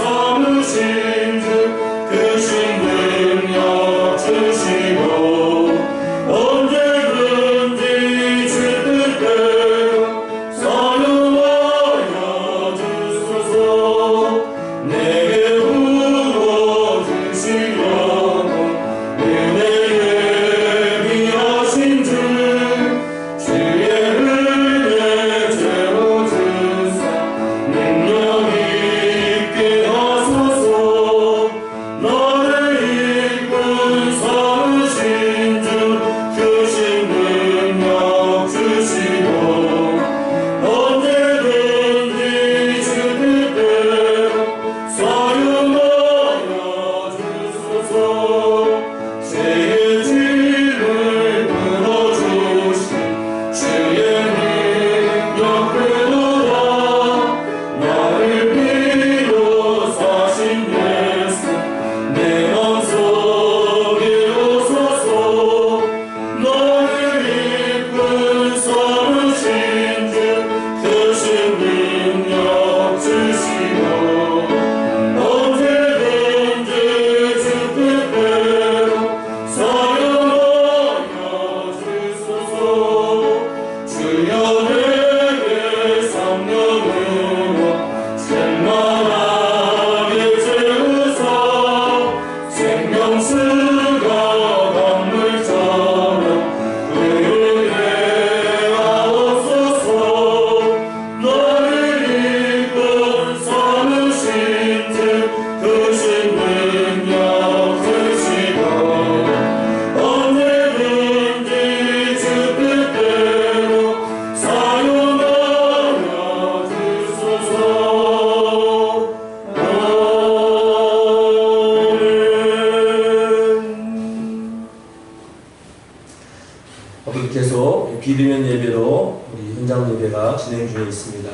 계속 비대면 예배로 우리 현장 예배가 진행 중에 있습니다.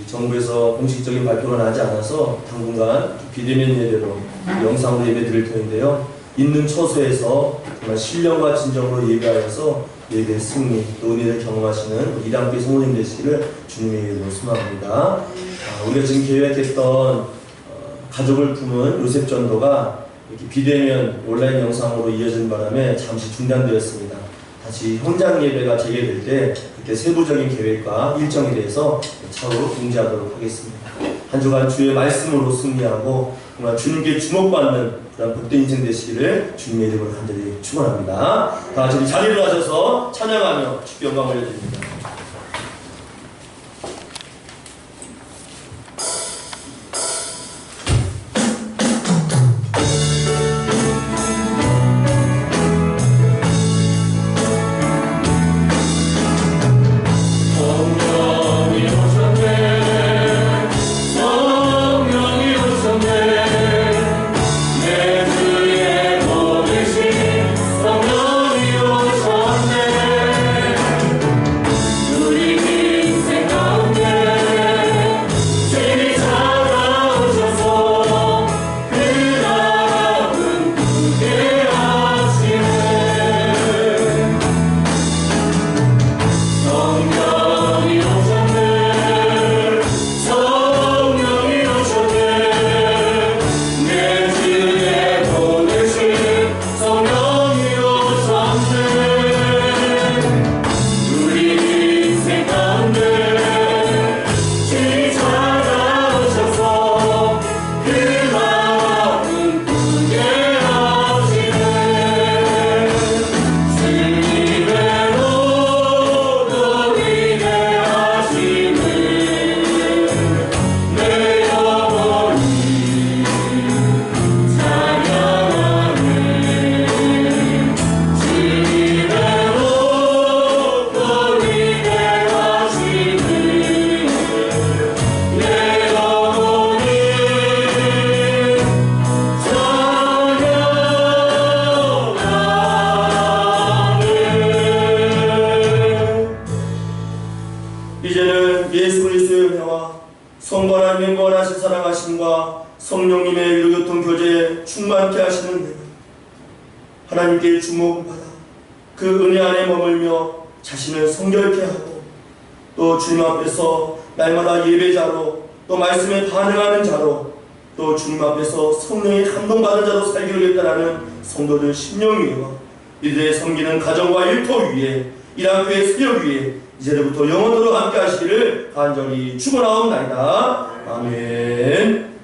정부에서 공식적인 발표가 나지 않아서 당분간 비대면 예배로 영상으로 예배 드릴 터인데요. 있는 처소에서 정말 신령과 진정으로 예배하여서 예배의 승리 또 은혜를 경험하시는 이랑교회 성도님 되시기를 주님의 이름으로 소망합니다. 우리가 지금 계획했던 가족을 품은 요셉 전도가 이렇게 비대면 온라인 영상으로 이어진 바람에 잠시 중단되었습니다. 다시 현장 예배가 재개될 때 그때 세부적인 계획과 일정에 대해서 차후 공지하도록 하겠습니다. 한 주간 주의 말씀으로 승리하고 정말 주님께 주목받는 그런 복된 인생 되시기를 주님의 이름으로 간절히 축원합니다. 다 같이 우리 자리로 하셔서 찬양하며 주께 영광 올려드립니다. 이제는 예수 그리스도의 은혜와 성부 하나님의 무한하신 사랑하심과 성령님의 유교통 교제에 충만케 하시는 은혜가 하나님께 주목을 받아 그 은혜 안에 머물며 자신을 성결케 하고 또 주님 앞에서 날마다 예배자로 또 말씀에 반응하는 자로 또 주님 앞에서 성령의 감동받은 자로 살기로겠다라는 성도들 심령 위에와 이들의 섬기는 가정과 일터 위에 이랑교회 수력 위에 이제부터 영원토록 함께 하시기를 간절히 축원하옵나이다. 아멘.